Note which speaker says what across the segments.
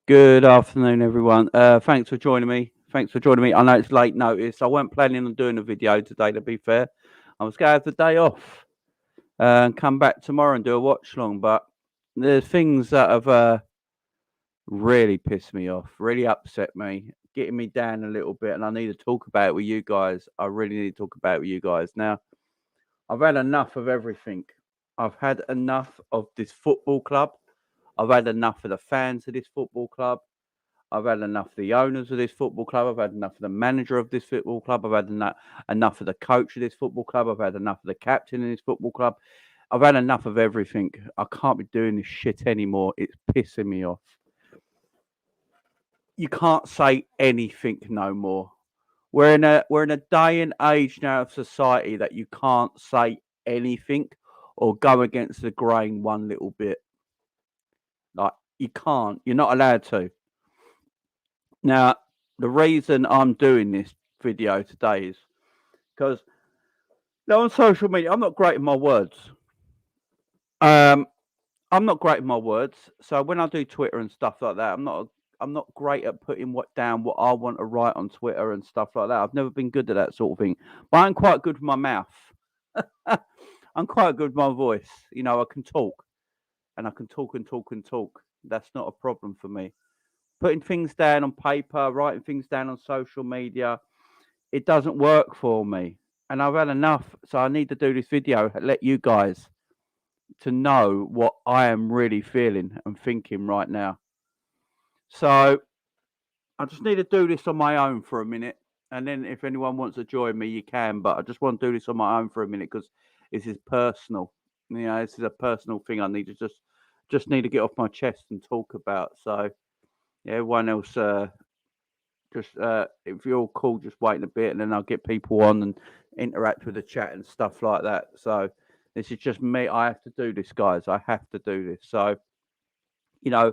Speaker 1: Good afternoon, everyone. Thanks for joining me. Thanks for joining me. I know it's late notice. I weren't planning on doing a video today, to be fair. I was going to have the day off and come back tomorrow and do a watch long, but there's things that have really pissed me off, really upset me, getting me down a little bit, and I need to talk about it with you guys. I really need to talk about it with you guys. Now, I've had enough of everything. I've had enough of this football club. I've had enough of the fans of this football club. I've had enough of the owners of this football club. I've had enough of the manager of this football club. I've had enough of the coach of this football club. I've had enough of the captain in this football club. I've had enough of everything. I can't be doing this shit anymore. It's pissing me off. You can't say anything no more. We're in a day and age now of society that you can't say anything or go against the grain one little bit. Like you can't. You're not allowed to. Now, the reason I'm doing this video today is because now on social media, I'm not great at my words. Um, I'm not great at my words. So when I do Twitter and stuff like that, I'm not great at putting what I want to write on Twitter and stuff like that. I've never been good at that sort of thing. But I'm quite good with my mouth. I'm quite good with my voice. I can talk and I can talk and talk and talk. That's not a problem for me. Putting things down on paper, writing things down on social media, it doesn't work for me. And I've had enough. So I need to do this video, let you guys to know what I am really feeling and thinking right now. So I just need to do this on my own for a minute. And then if anyone wants to join me, you can. But I just want to do this on my own for a minute because this is personal. This is a personal thing I need to just need to get off my chest and talk about. So yeah, everyone else just if you're all cool, just wait a bit and then I'll get people on and interact with the chat and stuff like that. So this is just me. I have to do this, guys. I have to do this. So, you know,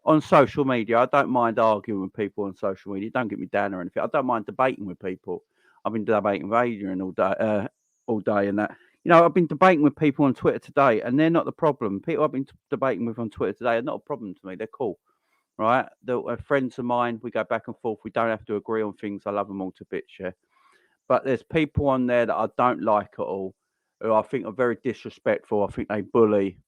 Speaker 1: on social media, I don't mind arguing with people on social media. Don't get me down or anything. I don't mind debating with people. I've been debating with Adrian all day and that. I've been debating with people on Twitter today, and they're not the problem. People I've been debating with on Twitter today are not a problem to me. They're cool, right? They're friends of mine. We go back and forth. We don't have to agree on things. I love them all to bits, yeah. But there's people on there that I don't like at all, who I think are very disrespectful. I think they bully,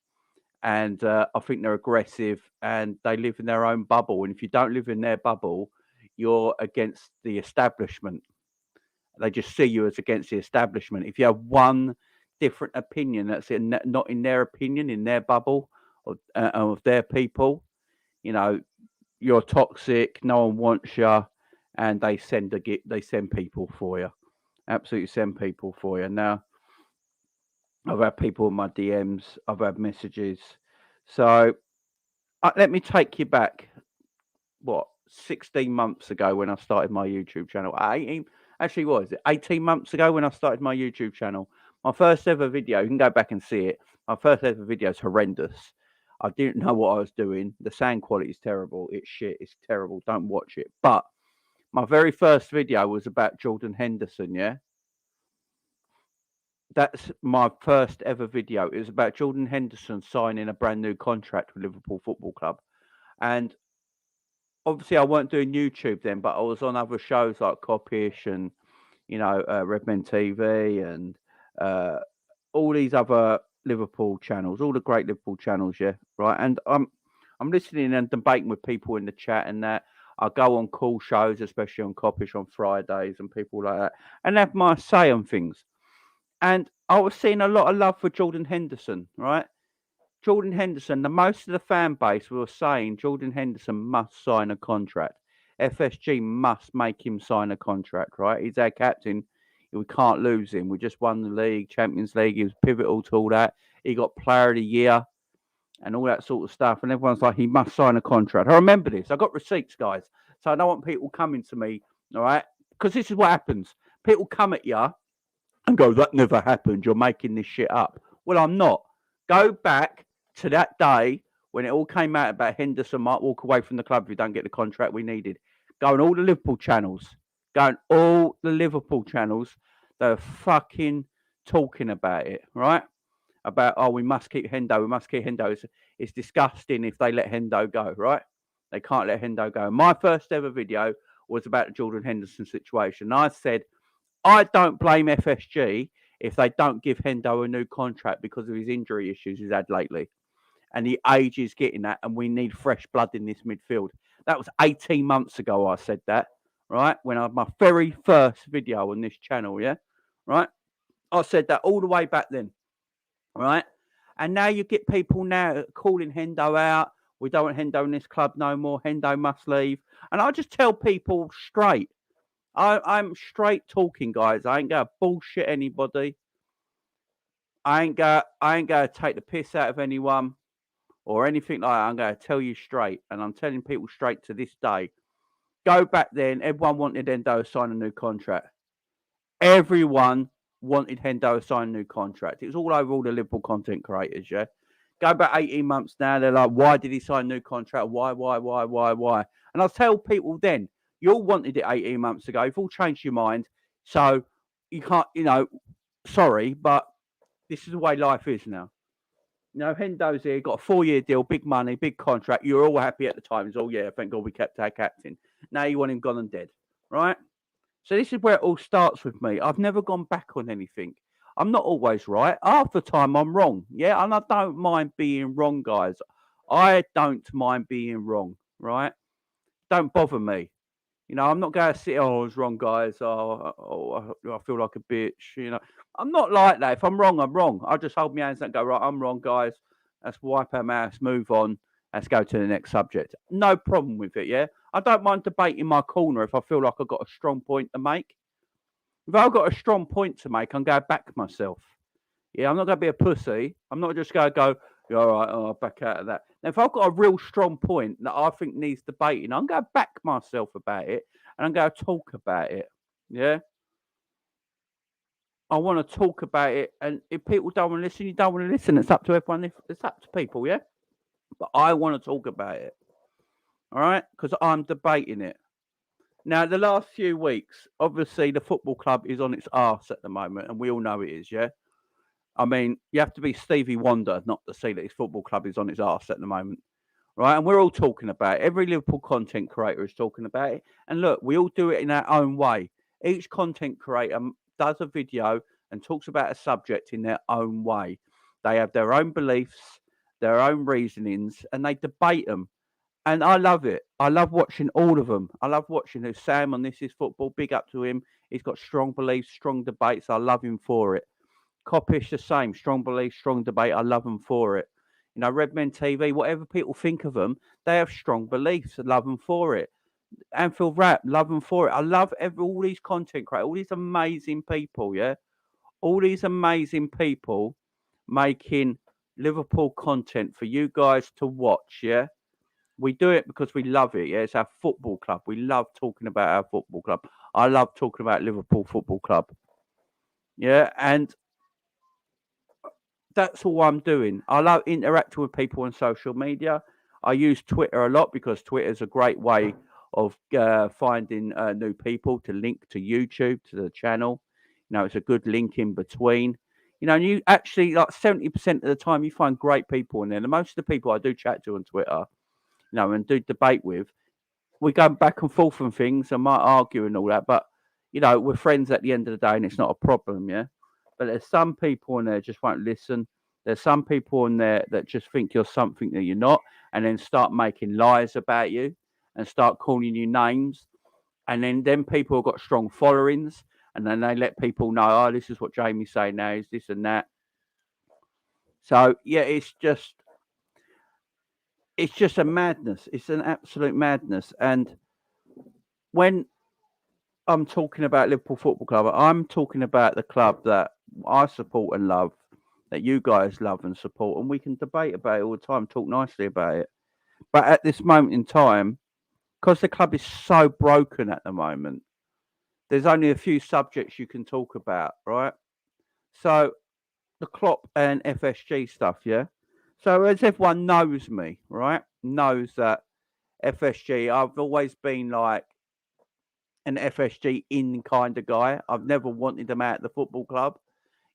Speaker 1: and I think they're aggressive, and they live in their own bubble. And if you don't live in their bubble, you're against the establishment. They just see you as against the establishment. If you have one different opinion that's not in their opinion, in their bubble of their people, you know, you're toxic. No one wants you, and they send people for you. Absolutely send people for you. Now, I've had people in my DMs. I've had messages. So let me take you back. What 16 months ago when I started my YouTube channel? 18. Actually, what is it? 18 months ago when I started my YouTube channel. My first ever video. You can go back and see it. My first ever video is horrendous. I didn't know what I was doing. The sound quality is terrible. It's shit. It's terrible. Don't watch it. But my very first video was about Jordan Henderson. Yeah, that's my first ever video. It was about Jordan Henderson signing a brand new contract with Liverpool Football Club. And obviously, I weren't doing YouTube then, but I was on other shows like Coppish and, Redmen TV and all these other Liverpool channels, all the great Liverpool channels, yeah, right. And I'm listening and debating with people in the chat and that. I go on cool shows, especially on Coppish on Fridays and people like that, and have my say on things. And I was seeing a lot of love for Jordan Henderson, right? Jordan Henderson, the most of the fan base were saying Jordan Henderson must sign a contract. FSG must make him sign a contract, right? He's our captain. We can't lose him. We just won the league, Champions League. He was pivotal to all that. He got player of the year and all that sort of stuff. And everyone's like, he must sign a contract. I remember this. I got receipts, guys. So I don't want people coming to me, all right? Because this is what happens. People come at you and go, that never happened. You're making this shit up. Well, I'm not. Go back to that day when it all came out about Henderson might walk away from the club if we don't get the contract we needed. Go on all the Liverpool channels. Go on all the Liverpool channels. They're fucking talking about it, right? About, we must keep Hendo. We must keep Hendo. It's disgusting if they let Hendo go, right? They can't let Hendo go. My first ever video was about the Jordan Henderson situation. I said, I don't blame FSG if they don't give Hendo a new contract because of his injury issues he's had lately. And the age is getting that, and we need fresh blood in this midfield. That was 18 months ago I said that, right? When I had my very first video on this channel, yeah? Right? I said that all the way back then, right? And now you get people now calling Hendo out. We don't want Hendo in this club no more. Hendo must leave. And I just tell people straight. I'm straight talking, guys. I ain't gonna bullshit anybody. I ain't gonna take the piss out of anyone or anything like that. I'm gonna tell you straight, and I'm telling people straight to this day. Go back then, everyone wanted Hendo to sign a new contract. Everyone wanted Hendo to sign a new contract. It was all over all the Liverpool content creators, yeah. Go back 18 months now, they're like, why did he sign a new contract? Why? And I'll tell people then, you all wanted it 18 months ago. You've all changed your mind. So you can't, sorry, but this is the way life is now. Hendo's here, got a 4-year deal, big money, big contract. You're all happy at the time. It's all, yeah, thank God we kept our captain. Now you want him gone and dead, right? So this is where it all starts with me. I've never gone back on anything. I'm not always right. Half the time I'm wrong. Yeah, and I don't mind being wrong, guys. I don't mind being wrong, right? Don't bother me. I'm not going to sit, I was wrong, guys. I feel like a bitch. I'm not like that. If I'm wrong, I'm wrong. I just hold my hands and go, right, I'm wrong, guys. Let's wipe our mouths, move on. Let's go to the next subject. No problem with it, yeah? I don't mind debating my corner if I feel like I've got a strong point to make. If I've got a strong point to make, I'm going to back myself. Yeah, I'm not going to be a pussy. I'm not just going to go, yeah, all right, I'll back out of that. Now, if I've got a real strong point that I think needs debating, I'm going to back myself about it and I'm going to talk about it. Yeah? I want to talk about it. And if people don't want to listen, you don't want to listen. It's up to everyone. It's up to people, yeah? But I want to talk about it. All right? Because I'm debating it. Now, the last few weeks, obviously, the football club is on its arse at the moment, and we all know it is, yeah? I mean, you have to be Stevie Wonder not to see that his football club is on its arse at the moment, right? And we're all talking about it. Every Liverpool content creator is talking about it. And look, we all do it in our own way. Each content creator does a video and talks about a subject in their own way. They have their own beliefs, their own reasonings, and they debate them. And I love it. I love watching all of them. I love watching who Sam on This Is Football. Big up to him. He's got strong beliefs, strong debates. I love him for it. Coppish the same. Strong beliefs, strong debate. I love them for it. Redmen TV, whatever people think of them, they have strong beliefs. I love them for it. Anfield Rap, love them for it. I love all these content creators, all these amazing people, yeah? All these amazing people making Liverpool content for you guys to watch, yeah? We do it because we love it. Yeah, it's our football club. We love talking about our football club. I love talking about Liverpool Football Club. Yeah, and that's all I'm doing. I love interacting with people on social media. I use Twitter a lot because Twitter is a great way of finding new people to link to YouTube, to the channel. It's a good link in between. And you actually, like 70% of the time, you find great people in there. And most of the people I do chat to on Twitter, and do debate with, we go back and forth on things and might argue and all that, but we're friends at the end of the day and it's not a problem, yeah. But there's some people in there just won't listen. There's some people in there that just think you're something that you're not, and then start making lies about you and start calling you names. And then people have got strong followings, and then they let people know, oh, this is what Jamie's saying now, is this and that. So yeah, it's just a madness. It's an absolute madness. And when I'm talking about Liverpool Football Club, I'm talking about the club that I support and love, that you guys love and support, and we can debate about it all the time, talk nicely about it. But at this moment in time, because the club is so broken at the moment, there's only a few subjects you can talk about, right? So the Klopp and FSG stuff, yeah? So as everyone knows me, right, knows that FSG, I've always been like an FSG in kind of guy. I've never wanted them out of the football club.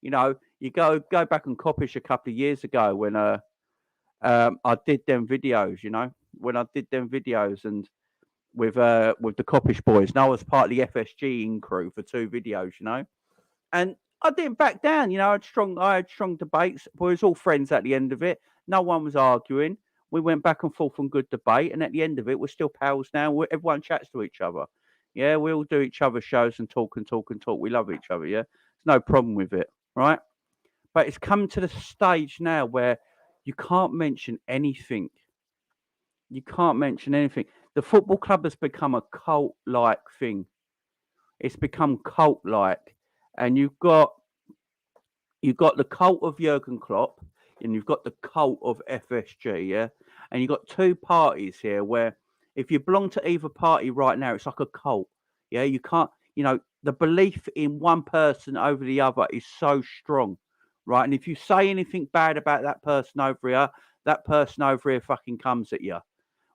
Speaker 1: You go back and Coppish a couple of years ago when I did them videos, when I did them videos and with the Coppish boys. And I was part of the FSG in crew for 2 videos, and I didn't back down. I had strong debates. We was all friends at the end of it. No one was arguing. We went back and forth on good debate, and at the end of it, we're still pals now. Everyone chats to each other. Yeah, we all do each other's shows and talk and talk and talk. We love each other. Yeah, there's no problem with it, right? But it's come to the stage now where you can't mention anything. You can't mention anything. The football club has become a cult-like thing. It's become cult-like, and you've got the cult of Jurgen Klopp, and you've got the cult of FSG, yeah? And you've got 2 parties here where if you belong to either party right now, it's like a cult. Yeah, you can't, the belief in one person over the other is so strong, right? And if you say anything bad about that person over here, that person over here fucking comes at you,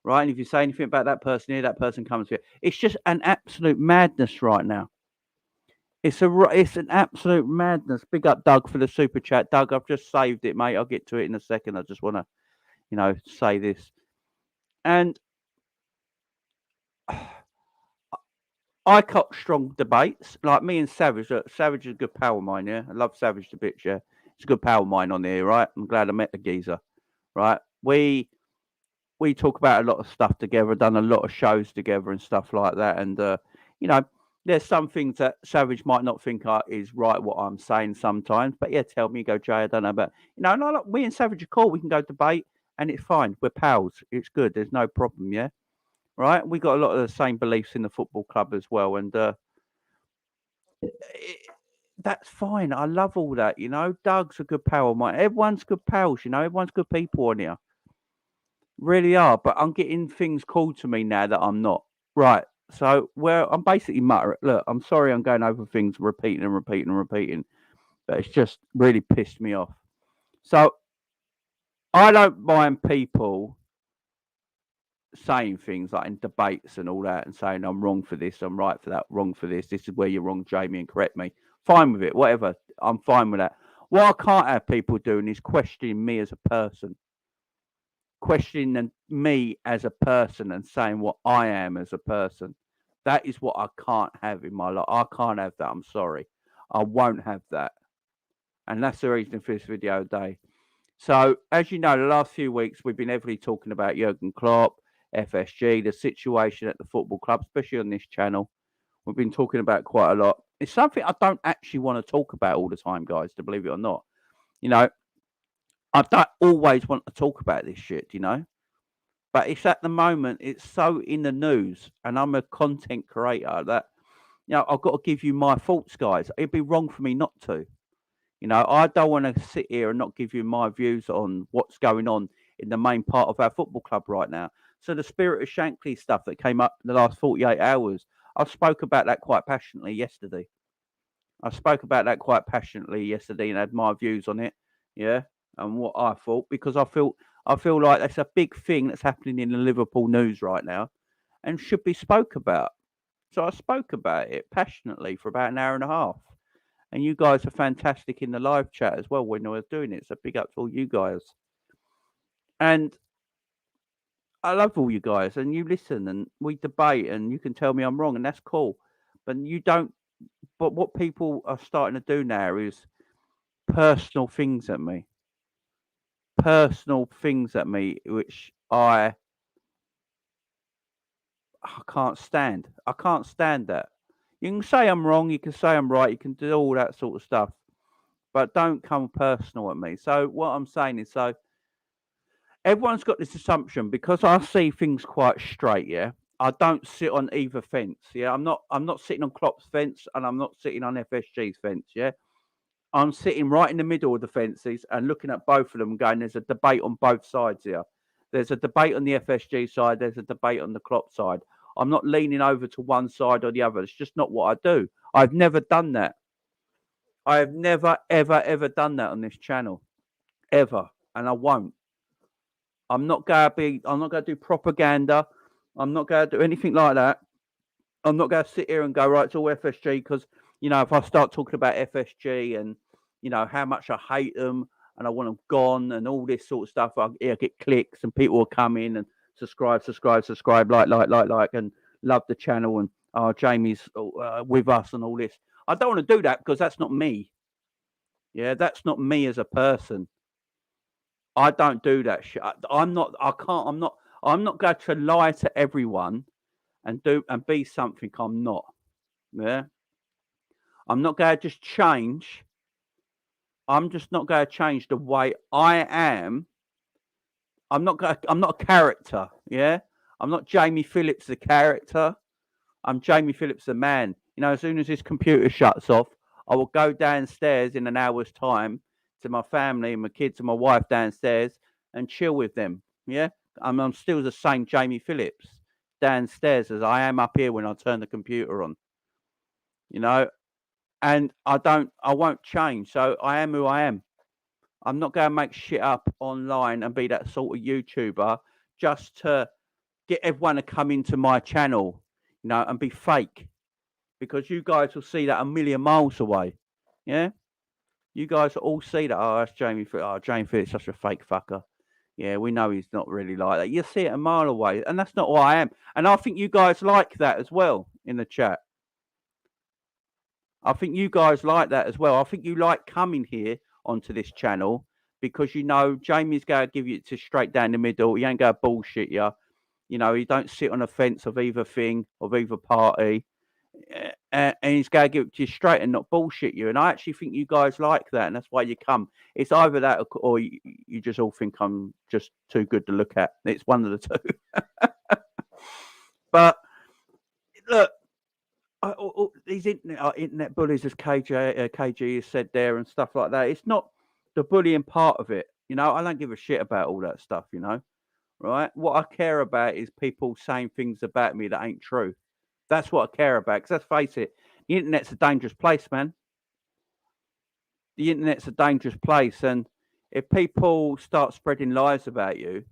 Speaker 1: right? And if you say anything about that person here, that person comes here. It's just an absolute madness right now. It's an absolute madness. Big up Doug for the super chat. Doug, I've just saved it, mate. I'll get to it in a second. I just want to, say this. And I cut strong debates. Like me and Savage. Savage is a good pal of mine, yeah? I love Savage the bitch, yeah? It's a good pal of mine on here, right? I'm glad I met the geezer, right? We talk about a lot of stuff together, done a lot of shows together and stuff like that. And, there's some things that Savage might not think is right what I'm saying sometimes. But yeah, tell me, go, Jay, I don't know. But, no, me and Savage are cool. We can go debate and it's fine. We're pals. It's good. There's no problem, yeah? Right? We got a lot of the same beliefs in the football club as well. And that's fine. I love all that, Doug's a good pal of mine. Everyone's good pals, Everyone's good people on here. Really are. But I'm getting things called to me now that I'm not. Right. So, I'm basically muttering. Look, I'm sorry I'm going over things, repeating and repeating and repeating, but it's just really pissed me off. So, I don't mind people saying things like in debates and all that and saying, I'm wrong for this, I'm right for that, wrong for this is where you're wrong, Jamie, and correct me. Fine with it, whatever. I'm fine with that. What I can't have people doing is questioning me as a person. Questioning me as a person and saying what I am as a person. That is what I can't have in my life. I can't have that. I'm sorry. I won't have that. And that's the reason for this video today. So, as you know, the last few weeks, we've been heavily talking about Jurgen Klopp, FSG, the situation at the football club, especially on this channel. We've been talking about quite a lot. It's something I don't actually want to talk about all the time, guys, to believe it or not. I don't always want to talk about this shit, but it's at the moment, it's so in the news, and I'm a content creator that, I've got to give you my thoughts, guys. It'd be wrong for me not to. I don't want to sit here and not give you my views on what's going on in the main part of our football club right now. So the Spirit of Shankly stuff that came up in the last 48 hours, I spoke about that quite passionately yesterday. And had my views on it, yeah, and what I thought, because I feel like that's a big thing that's happening in the Liverpool news right now and should be spoke about. So I spoke about it passionately for about an hour and a half. And you guys are fantastic in the live chat as well when I was doing it. So big up to all you guys. And I love all you guys. And you listen and we debate and you can tell me I'm wrong and that's cool. But but what people are starting to do now is personal things at me. Which I can't stand. I can't stand that. You can say I'm wrong, you can say I'm right, you can do all that sort of stuff, but don't come personal at me. So what I'm saying is, so everyone's got this assumption because I see things quite straight. Yeah, I don't sit on either fence. Yeah, I'm not sitting on Klopp's fence and I'm not sitting on FSG's fence. Yeah, I'm sitting right in the middle of the fences and looking at both of them, going, there's a debate on both sides here. There's a debate on the FSG side. There's a debate on the Klopp side. I'm not leaning over to one side or the other. It's just not what I do. I've never done that. I have never, ever, ever done that on this channel. Ever. And I won't. I'm not going to do propaganda. I'm not going to do anything like that. I'm not going to sit here and go, right, it's all FSG, because, if I start talking about FSG and, how much I hate them and I want them gone and all this sort of stuff, I get clicks and people will come in and subscribe, like, and love the channel, and Jamie's with us and all this. I don't want to do that because that's not me. Yeah, that's not me as a person. I don't do that shit. I'm not. I can't. I'm not going to lie to everyone and be something I'm not. Yeah, I'm not going to just change. I'm just not going to change the way I am. I'm not a character. Yeah, I'm not Jamie Phillips the character. I'm Jamie Phillips the man. You know, as soon as this computer shuts off, I will go downstairs in an hour's time to my family and my kids and my wife downstairs and chill with them. Yeah, I'm still the same Jamie Phillips downstairs as I am up here when I turn the computer on. You know, and I won't change. So I am who I am. I'm not going to make shit up online and be that sort of YouTuber just to get everyone to come into my channel, you know, and be fake. Because you guys will see that a million miles away. Yeah? You guys will all see that. Oh, that's Jamie Phillips. Oh, Jamie Phillips, such a fake fucker. Yeah, we know he's not really like that. You see it a mile away. And that's not what I am. And I think you guys like that as well in the chat. I think you guys like that as well. I think you like coming here onto this channel because you know Jamie's going to give you to straight down the middle. He ain't going to bullshit you. You know, he don't sit on the fence of either thing, of either party. And he's going to give it to you straight and not bullshit you. And I actually think you guys like that, and that's why you come. It's either that or you just all think I'm just too good to look at. It's one of the two. But look, these internet bullies, as KG has said there, and stuff like that. It's not the bullying part of it. You know, I don't give a shit about all that stuff. You know, right? What I care about is people saying things about me that ain't true. That's what I care about. Because let's face it, the internet's a dangerous place, man. The internet's a dangerous place, and if people start spreading lies about you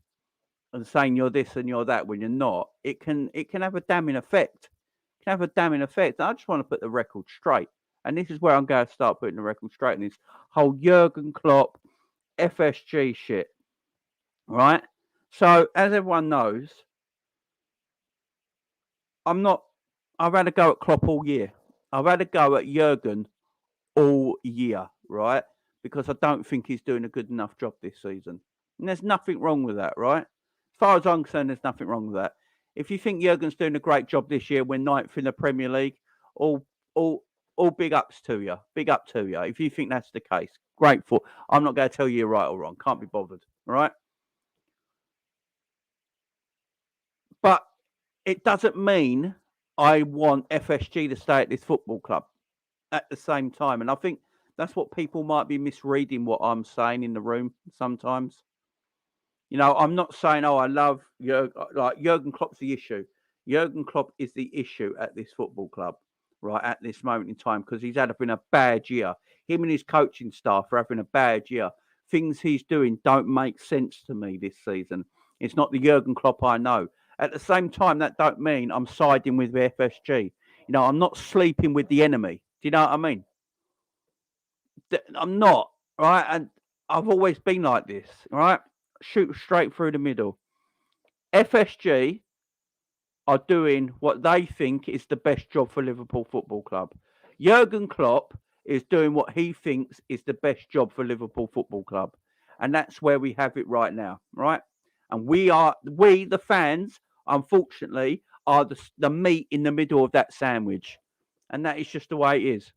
Speaker 1: and saying you're this and you're that when you're not, it can have a damning effect. It can have a damning effect. And I just want to put the record straight, and this is where I'm going to start putting the record straight in this whole Jurgen Klopp FSG shit, right? So as everyone knows, I've had a go at Klopp all year. I've had a go at Jurgen all year, right? Because I don't think he's doing a good enough job this season. And there's nothing wrong with that, right? As far as I'm concerned, there's nothing wrong with that. If you think Jurgen's doing a great job this year, we're ninth in the Premier League, all big ups to you. Big up to you. If you think that's the case, grateful. I'm not going to tell you you're right or wrong. Can't be bothered, right? But it doesn't mean I want FSG to stay at this football club at the same time. And I think that's what people might be misreading what I'm saying in the room sometimes. You know, I'm not saying, oh, I love Jurgen Klopp's the issue. Jurgen Klopp is the issue at this football club, right, at this moment in time, because he's having a bad year. Him and his coaching staff are having a bad year. Things he's doing don't make sense to me this season. It's not the Jurgen Klopp I know. At the same time, that don't mean I'm siding with the FSG. You know, I'm not sleeping with the enemy. Do you know what I mean? I'm not, right? And I've always been like this, right? Shoot straight through the middle. FSG are doing what they think is the best job for Liverpool Football Club. Jurgen Klopp is doing what he thinks is the best job for Liverpool Football Club. And that's where we have it right now, right? And we, the fans, unfortunately, are the meat in the middle of that sandwich. And that is just the way it is.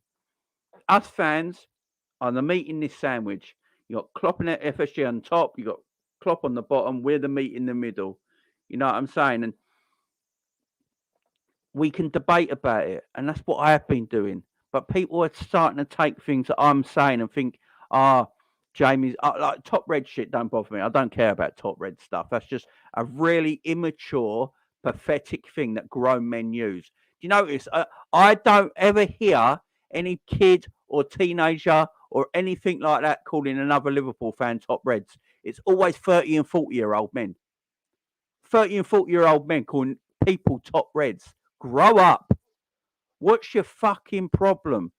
Speaker 1: Us fans are the meat in this sandwich. You got Klopp and FSG on top. You got Klopp on the bottom. We're the meat in the middle. You know what I'm saying? And we can debate about it, and that's what I have been doing. But people are starting to take things that I'm saying and think, Jamie's like top red shit. Don't bother me. I don't care about top red stuff. That's just a really immature, pathetic thing that grown men use. Do you notice? I don't ever hear any kid or teenager or anything like that calling another Liverpool fan top reds. It's always 30 and 40-year-old men. 30 and 40-year-old men calling people top reds. Grow up. What's your fucking problem?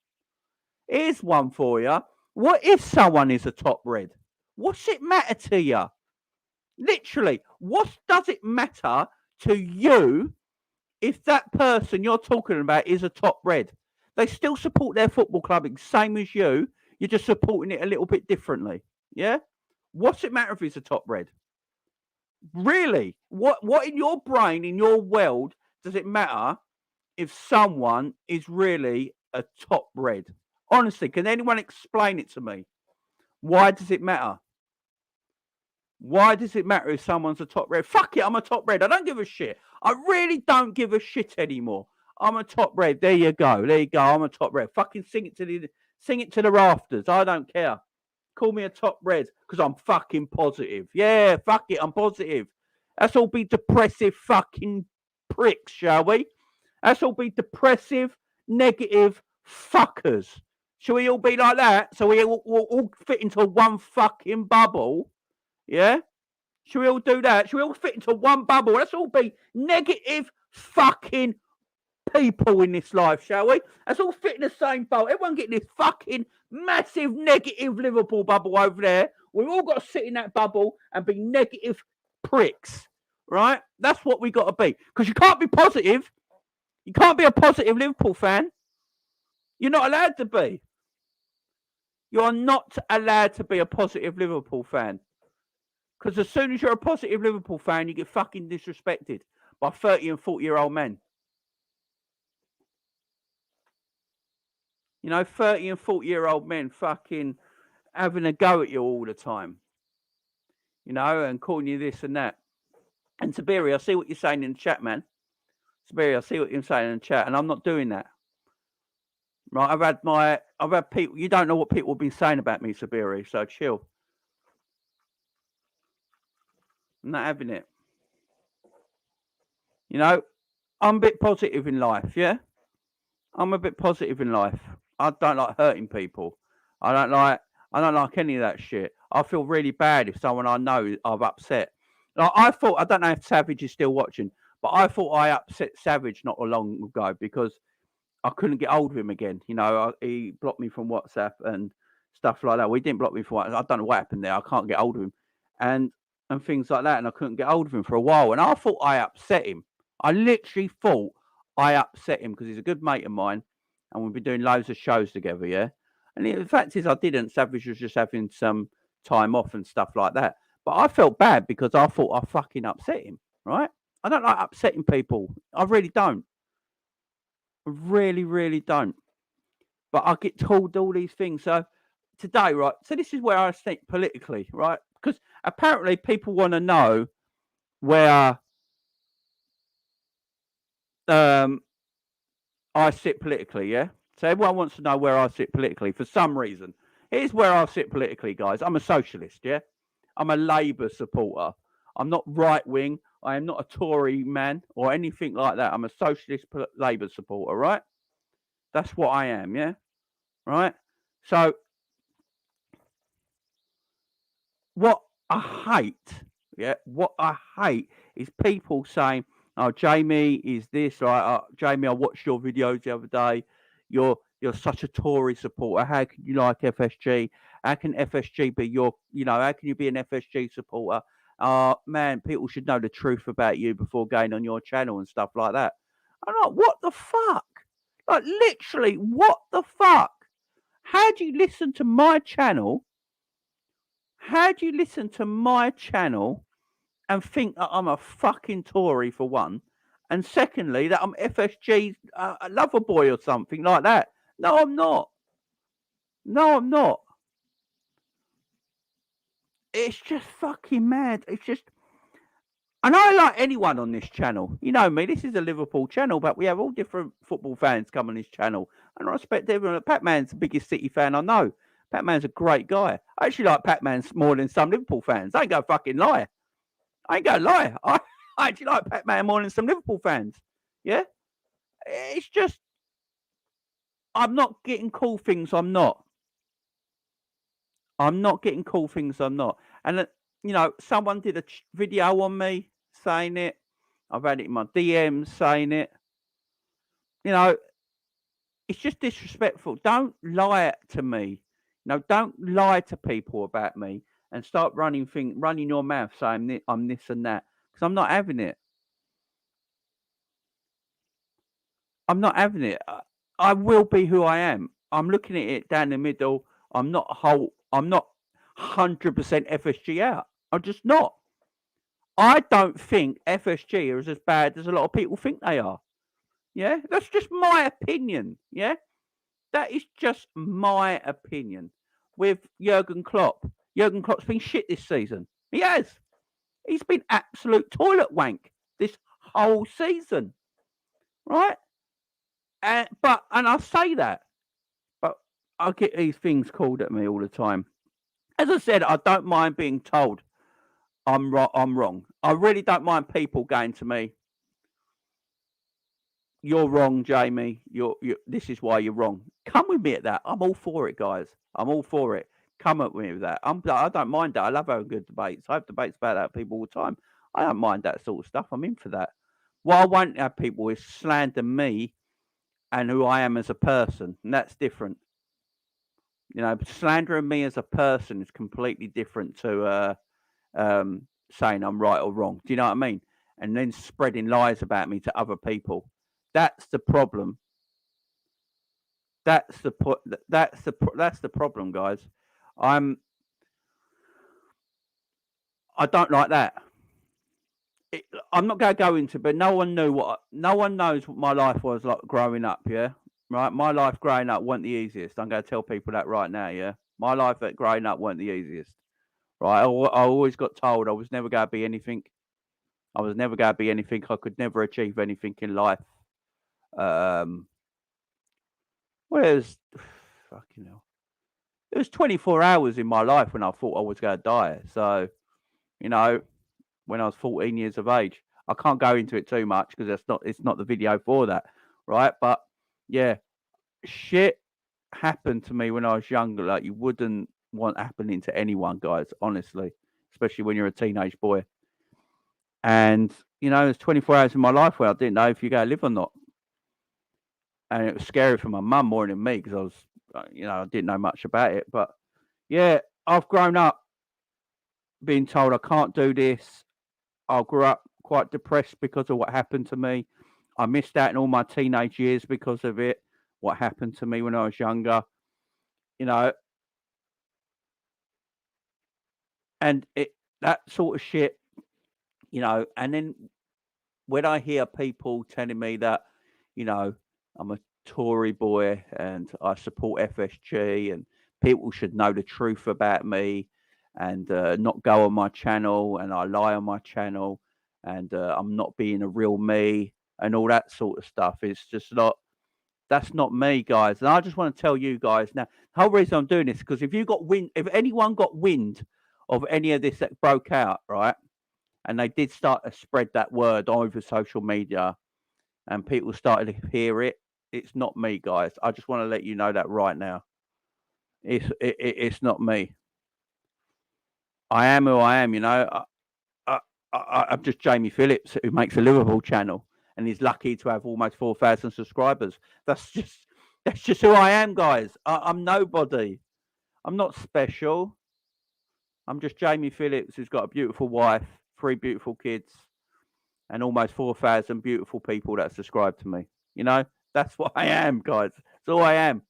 Speaker 1: Here's one for you. What if someone is a top red? What's it matter to you? Literally, what does it matter to you if that person you're talking about is a top red? They still support their football club, same as you. You're just supporting it a little bit differently. Yeah? What's it matter if it's a top red? Really? What in your brain, in your world, does it matter if someone is really a top red? Honestly, can anyone explain it to me? Why does it matter? Why does it matter if someone's a top red? Fuck it, I'm a top red. I don't give a shit. I really don't give a shit anymore. I'm a top red. There you go. There you go. I'm a top red. Fucking sing it to the rafters. I don't care. Call me a top red because I'm fucking positive. Yeah, fuck it, I'm positive. Let's all be depressive fucking pricks, shall we? Let's all be depressive, negative fuckers. Shall we all be like that? So we all fit into one fucking bubble? Yeah? Shall we all do that? Shall we all fit into one bubble? Let's all be negative fucking people in this life, shall we? Let's all fit in the same bubble. Everyone get this fucking massive negative Liverpool bubble over there. We've all got to sit in that bubble and be negative pricks, right? That's what we got to be. Because you can't be positive. You can't be a positive Liverpool fan. You're not allowed to be. You are not allowed to be a positive Liverpool fan. Because as soon as you're a positive Liverpool fan, you get fucking disrespected by 30 and 40-year-old men. You know, 30 and 40-year-old men fucking having a go at you all the time. You know, and calling you this and that. And Sabiri, I see what you're saying in the chat, man. Sabiri, I see what you're saying in the chat, and I'm not doing that. Right, I've had people, you don't know what people have been saying about me, Sabiri, so chill. I'm not having it. You know, I'm a bit positive in life, yeah? I'm a bit positive in life. I don't like hurting people. I don't like any of that shit. I feel really bad if someone I know I've upset. Like, I don't know if Savage is still watching, but I thought I upset Savage not long ago because I couldn't get hold of him again. You know, he blocked me from WhatsApp and stuff like that. Well, he didn't block me from WhatsApp. I don't know what happened there. I can't get hold of him. And things like that. And I couldn't get hold of him for a while. And I thought I upset him. I literally thought I upset him because he's a good mate of mine. And we've been doing loads of shows together, yeah? And the fact is I didn't. Savage was just having some time off and stuff like that. But I felt bad because I thought I fucking upset him, right? I don't like upsetting people. I really don't. I really, really don't. But I get told all these things. So today, right? So this is where I think politically, right? Because apparently people want to know where I sit politically, yeah? So everyone wants to know where I sit politically for some reason. Here's where I sit politically, guys. I'm a socialist, yeah? I'm a Labour supporter. I'm not right wing. I am not a Tory man or anything like that. I'm a socialist Labour supporter, right? That's what I am, yeah? Right? So, what I hate, yeah, what I hate is people saying, "Oh, Jamie is this, right? Jamie, I watched your videos the other day. You're such a Tory supporter. How can you like FSG? How can FSG be your, how can you be an FSG supporter? Man, people should know the truth about you before going on your channel and stuff like that." I'm like, what the fuck? Like, literally, what the fuck? How do you listen to my channel? How do you listen to my channel and think that I'm a fucking Tory for one, and secondly that I'm FSG a lover boy or something like that? No, I'm not. No, I'm not. It's just fucking mad. It's just, and I like anyone on this channel. You know me. This is a Liverpool channel, but we have all different football fans come on this channel, and I respect everyone. Pac-Man's the biggest City fan I know. Pac-Man's a great guy. I actually like Pac-Man more than some Liverpool fans. I ain't gonna fucking lie. I ain't gonna lie. I actually like Pac-Man more than some Liverpool fans. Yeah? It's just, I'm not getting cool things I'm not. I'm not getting cool things I'm not. And, someone did a video on me saying it. I've had it in my DMs saying it. It's just disrespectful. Don't lie to me. Don't lie to people about me and start running your mouth saying I'm this and that, because I'm not having it. I'm not having it. I will be who I am. I'm looking at it down the middle. I'm not 100% FSG out. I'm just not. I don't think FSG are as bad as a lot of people think they are. Yeah, that's just my opinion. Yeah, that is just my opinion. With Jurgen Klopp, Jurgen Klopp's been shit this season. He has. He's been absolute toilet wank this whole season, right? And I say that, but I get these things called at me all the time. As I said, I don't mind being told I'm wrong. I really don't mind people going to me, "You're wrong, Jamie. This is why you're wrong." Come with me at that. I'm all for it, guys. I'm all for it. Come at me with that. I don't mind that. I love having good debates. I have debates about that with people all the time. I don't mind that sort of stuff. I'm in for that. What I won't have people is slander me and who I am as a person, and that's different. You know, slandering me as a person is completely different to saying I'm right or wrong. Do you know what I mean? And then spreading lies about me to other people. That's the problem. That's the problem, guys. I don't like that. I'm not going to go into, but no one knows what my life was like growing up. Yeah, right. My life growing up wasn't the easiest. I'm going to tell people that right now. Yeah, my life growing up wasn't the easiest. Right. I always got told I was never going to be anything. I was never going to be anything. I could never achieve anything in life. Well, it was fucking hell. It was 24 hours in my life when I thought I was going to die. So, you know, when I was 14 years of age, I can't go into it too much because it's not the video for that, right? But yeah, shit happened to me when I was younger, like you wouldn't want happening to anyone, guys. Honestly, especially when you're a teenage boy. And you know, there's 24 hours in my life where I didn't know if you're going to live or not, and it was scary for my mum more than me because I was, I didn't know much about it. But yeah, I've grown up being told I can't do this. I grew up quite depressed because of what happened to me. I missed out in all my teenage years because of it. What happened to me when I was younger, you know, and that sort of shit, And then when I hear people telling me that, I'm a Tory boy and I support FSG and people should know the truth about me and not go on my channel and I lie on my channel and I'm not being a real me and all that sort of stuff. It's just that's not me, guys. And I just want to tell you guys now, the whole reason I'm doing this, because if anyone got wind of any of this that broke out, right, and they did start to spread that word over social media and people started to hear it, it's not me, guys. I just want to let you know that right now. It's not me. I am who I am, I'm just Jamie Phillips, who makes a Liverpool channel and is lucky to have almost 4,000 subscribers. That's just who I am, guys. I'm nobody. I'm not special. I'm just Jamie Phillips, who's got a beautiful wife, 3 beautiful kids, and almost 4,000 beautiful people that subscribe to me. That's what I am, guys. That's all I am.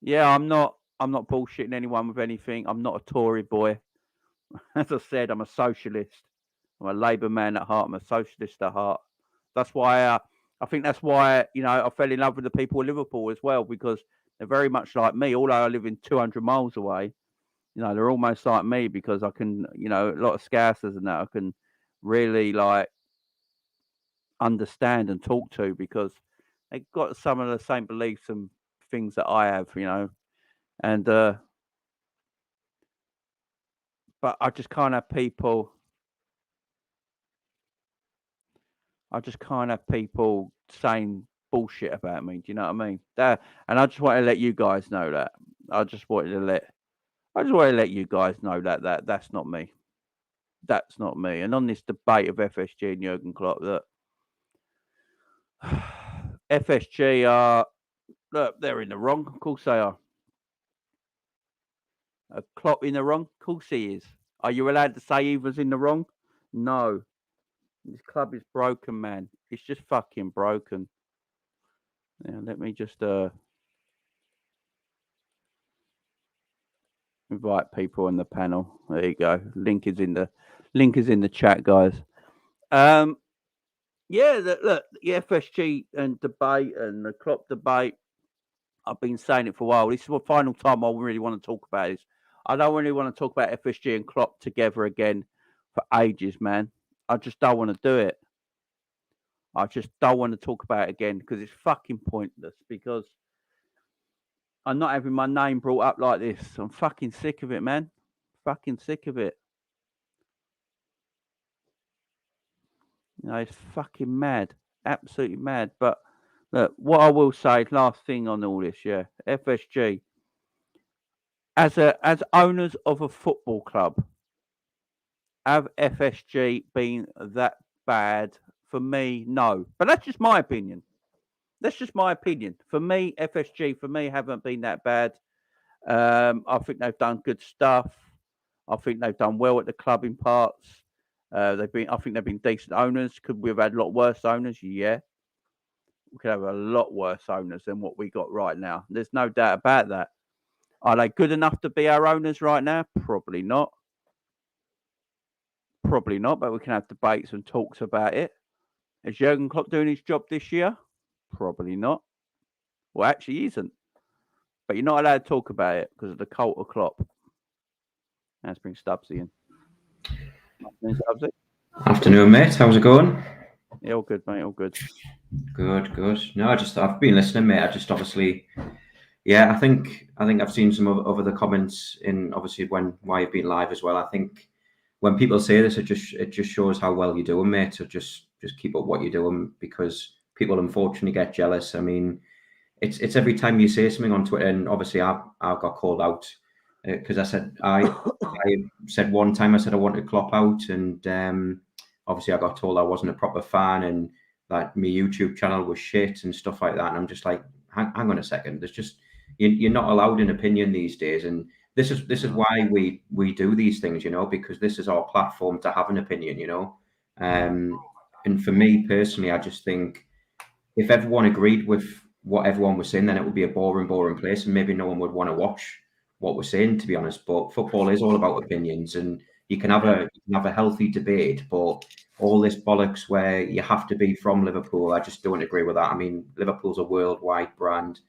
Speaker 1: Yeah, I'm not bullshitting anyone with anything. I'm not a Tory boy. As I said, I'm a socialist. I'm a Labour man at heart. I'm a socialist at heart. That's why I think that's why I fell in love with the people of Liverpool as well, because they're very much like me. Although I live in 200 miles away, they're almost like me because I can, a lot of Scousers and that I can really like understand and talk to because they've got some of the same beliefs and things that I have, and but I just can't have people. I just can't have people saying bullshit about me. Do you know what I mean? And I just want to let you guys know that. I just want to let you guys know that that's not me. That's not me. And on this debate of FSG and Jurgen Klopp, that FSG are, look, they're in the wrong. Of course they are. Klopp in the wrong? Of course he is. Are you allowed to say he was in the wrong? No. This club is broken, man. It's just fucking broken. Yeah, let me just invite people on the panel. There you go. Link is in the chat, guys. Yeah, look, the FSG and debate and the Klopp debate. I've been saying it for a while. This is the final time I really want to talk about this. I don't really want to talk about FSG and Klopp together again for ages, man. I just don't want to do it. I just don't want to talk about it again because it's fucking pointless. Because I'm not having my name brought up like this. I'm fucking sick of it, man. Fucking sick of it. You know, it's fucking mad. Absolutely mad. But look, what I will say, last thing on all this, yeah, FSG, as owners of a football club, have FSG been that bad? For me, no. But that's just my opinion. That's just my opinion. For me, FSG, haven't been that bad. I think they've done good stuff. I think they've done well at the club in parts. I think they've been decent owners. Could we have had a lot worse owners? Yeah. We could have a lot worse owners than what we got right now. There's no doubt about that. Are they good enough to be our owners right now? Probably not. Probably not, but we can have debates and talks about it. Is Jurgen Klopp doing his job this year? Probably not. Well, actually, he isn't. But you're not allowed to talk about it because of the cult of Klopp. Let's bring Stubbsy in. Afternoon, Stubbsy.
Speaker 2: Afternoon, mate. How's it going?
Speaker 1: Yeah, all good, mate. All good.
Speaker 2: Good. No, I've been listening, mate. I just obviously, I think I've seen some of the comments in obviously why you've been live as well. I think when people say this, it just shows how well you're doing, mate. So just keep up what you're doing because people unfortunately get jealous. I mean, it's every time you say something on Twitter, and obviously I got called out because I said one time I said I wanted Klopp out, and obviously I got told I wasn't a proper fan and that my YouTube channel was shit and stuff like that. And I'm just like, hang on a second. There's just you're not allowed an opinion these days, and this is why we do these things, you know, because this is our platform to have an opinion, you know. And for me personally, I just think if everyone agreed with what everyone was saying, then it would be a boring place, and maybe no one would want to watch what we're saying, to be honest. But football is all about opinions, and you can have a healthy debate, but all this bollocks where you have to be from Liverpool, I just don't agree with that. I mean, Liverpool's a worldwide brand,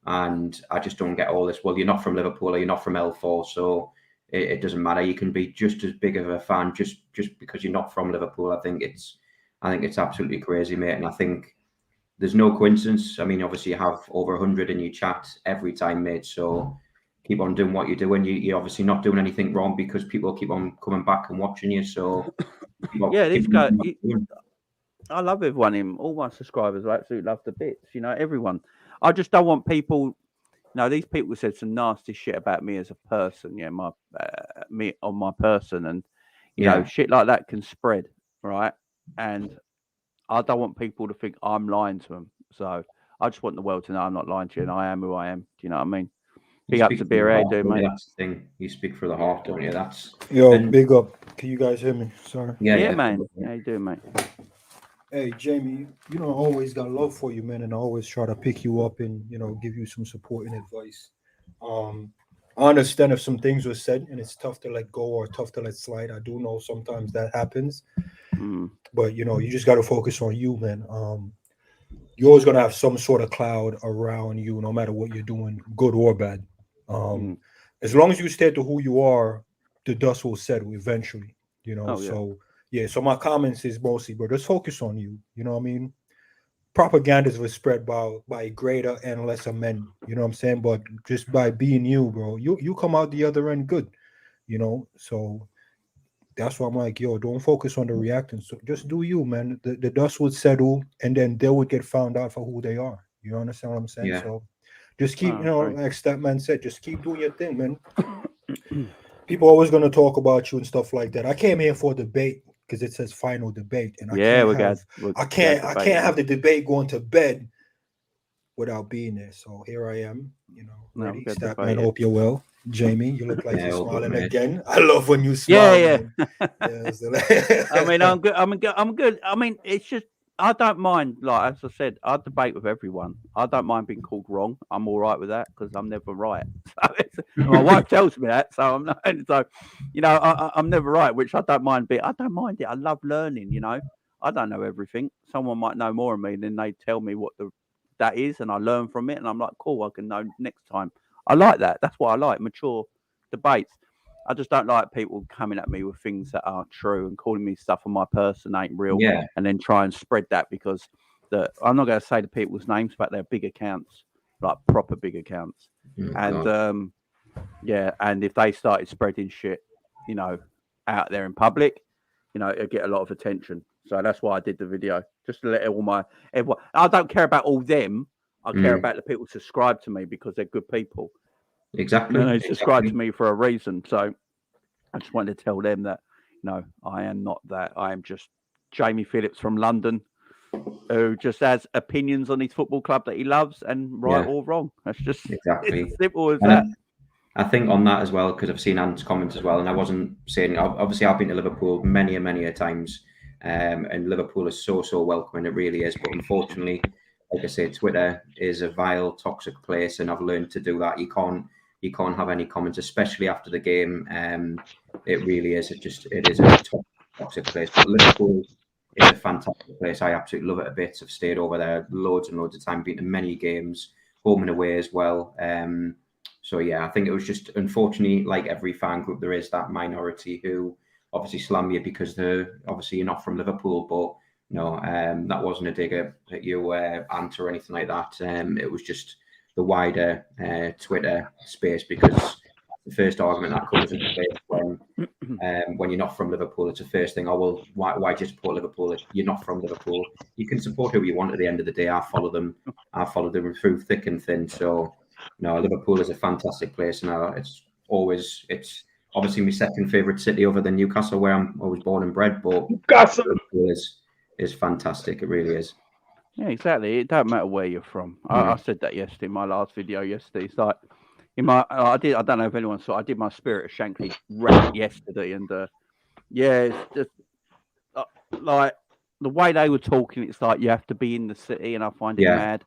Speaker 2: and I just don't get all this. Well, you're not from Liverpool, or you're not from L4, so it doesn't matter. You can be just as big of a fan just because you're not from Liverpool. I think it's absolutely crazy, mate. And I think there's no coincidence. I mean, obviously you have over 100 in your chat every time, mate. So keep on doing what you're doing. You're obviously not doing anything wrong because people keep on coming back and watching you. So
Speaker 1: this guy, I love everyone. All my subscribers, I absolutely love the bits. You know, everyone. I just don't want people. No, these people said some nasty shit about me as a person. Yeah, me on my person, and you know, shit like that can spread, right? And I don't want people to think I'm lying to them. So I just want the world to know I'm not lying to you, and I am who I am. Do you know what I mean? Big up to Beer Air, dude, mate.
Speaker 2: That's the thing. You speak for the heart, don't you?
Speaker 3: Big up. Can you guys hear me? Sorry.
Speaker 2: Yeah,
Speaker 1: man. How you doing, mate?
Speaker 3: Hey, Jamie, you know, I always got love for you, man, and I always try to pick you up and, you know, give you some support and advice. I understand if some things were said and it's tough to let go or tough to let slide. I do know sometimes that happens. But, you know, you just got to focus on you, man. You're always going to have some sort of cloud around you, no matter what you're doing, good or bad. As long as you stay to who you are, the dust will settle eventually, you know. So my comments is mostly, but just focus on you. You know what I mean? Propagandas was spread by greater and lesser men. You know what I'm saying? But just by being you, bro, you come out the other end good. You know, so that's why I'm like, yo, don't focus on the reacting. So just do you, man. The dust would settle, and then they would get found out for who they are. You understand what I'm saying?
Speaker 2: Yeah.
Speaker 3: So just keep, you know, like that man said, just keep doing your thing, man. People always gonna talk about you and stuff like that. I came here for debate because it says final debate, and I can't have the debate going to bed without being there. So here I am, you know, ready. Statman, hope you're well. Jamie, you look like
Speaker 2: Yeah,
Speaker 3: you're
Speaker 2: all good,
Speaker 3: smiling
Speaker 2: mate.
Speaker 3: again. I love when you smile.
Speaker 1: Yeah.
Speaker 3: Man.
Speaker 1: I mean, I'm good. I'm good. I mean, it's just I don't mind. Like as I said, I debate with everyone. I don't mind being called wrong. I'm all right with that because I'm never right. So my wife tells me that, so I'm not. So, I'm never right, which I don't mind. I don't mind it. I love learning. I don't know everything. Someone might know more of me, than they tell me what that is, and I learn from it, and I'm like, cool. I can know next time. I like that. That's what I like. Mature debates. I just don't like people coming at me with things that aren't true and calling me stuff on my person ain't real,
Speaker 2: Yeah.
Speaker 1: and then try and spread that because I'm not going to say the people's names, but they're big accounts, like proper big accounts. And and if they started spreading shit, out there in public, it'd get a lot of attention. So that's why I did the video, just to let everyone. I don't care about all them. I care about the people who subscribe to me because they're good people.
Speaker 2: Exactly.
Speaker 1: And they subscribe to me for a reason. So I just wanted to tell them that, I am not that. I am just Jamie Phillips from London, who just has opinions on his football club that he loves, and right or wrong. That's just
Speaker 2: exactly
Speaker 1: as simple as
Speaker 2: and
Speaker 1: that.
Speaker 2: I think on that as well, because I've seen Ant's comments as well, and I wasn't saying, obviously I've been to Liverpool many a times, and Liverpool is so welcoming, it really is. But unfortunately, like I say, Twitter is a vile, toxic place, and I've learned to do that. You can't have any comments, especially after the game. It really is. It is a toxic place. But Liverpool is a fantastic place. I absolutely love it a bit. I've stayed over there loads and loads of time, been to many games, home and away as well. So yeah, I think it was just, unfortunately, like every fan group, there is that minority who obviously slam you because you're not from Liverpool. But no, that wasn't a dig at you, Ant, or anything like that. It was just the wider Twitter space, because the first argument that comes into place when you're not from Liverpool, it's the first thing. Oh well, why do you support Liverpool if you're not from Liverpool? You can support who you want. At the end of the day, I follow them through thick and thin. So. No, Liverpool is a fantastic place, and it's obviously my second favourite city other than Newcastle, where I was born and bred. But Liverpool is fantastic. It really is.
Speaker 1: Yeah, exactly. It don't matter where you're from. I said that yesterday in my last video yesterday. It's like I don't know if anyone saw. I did my Spirit of Shankly rant yesterday, and it's just like the way they were talking. It's like you have to be in the city, and I find it mad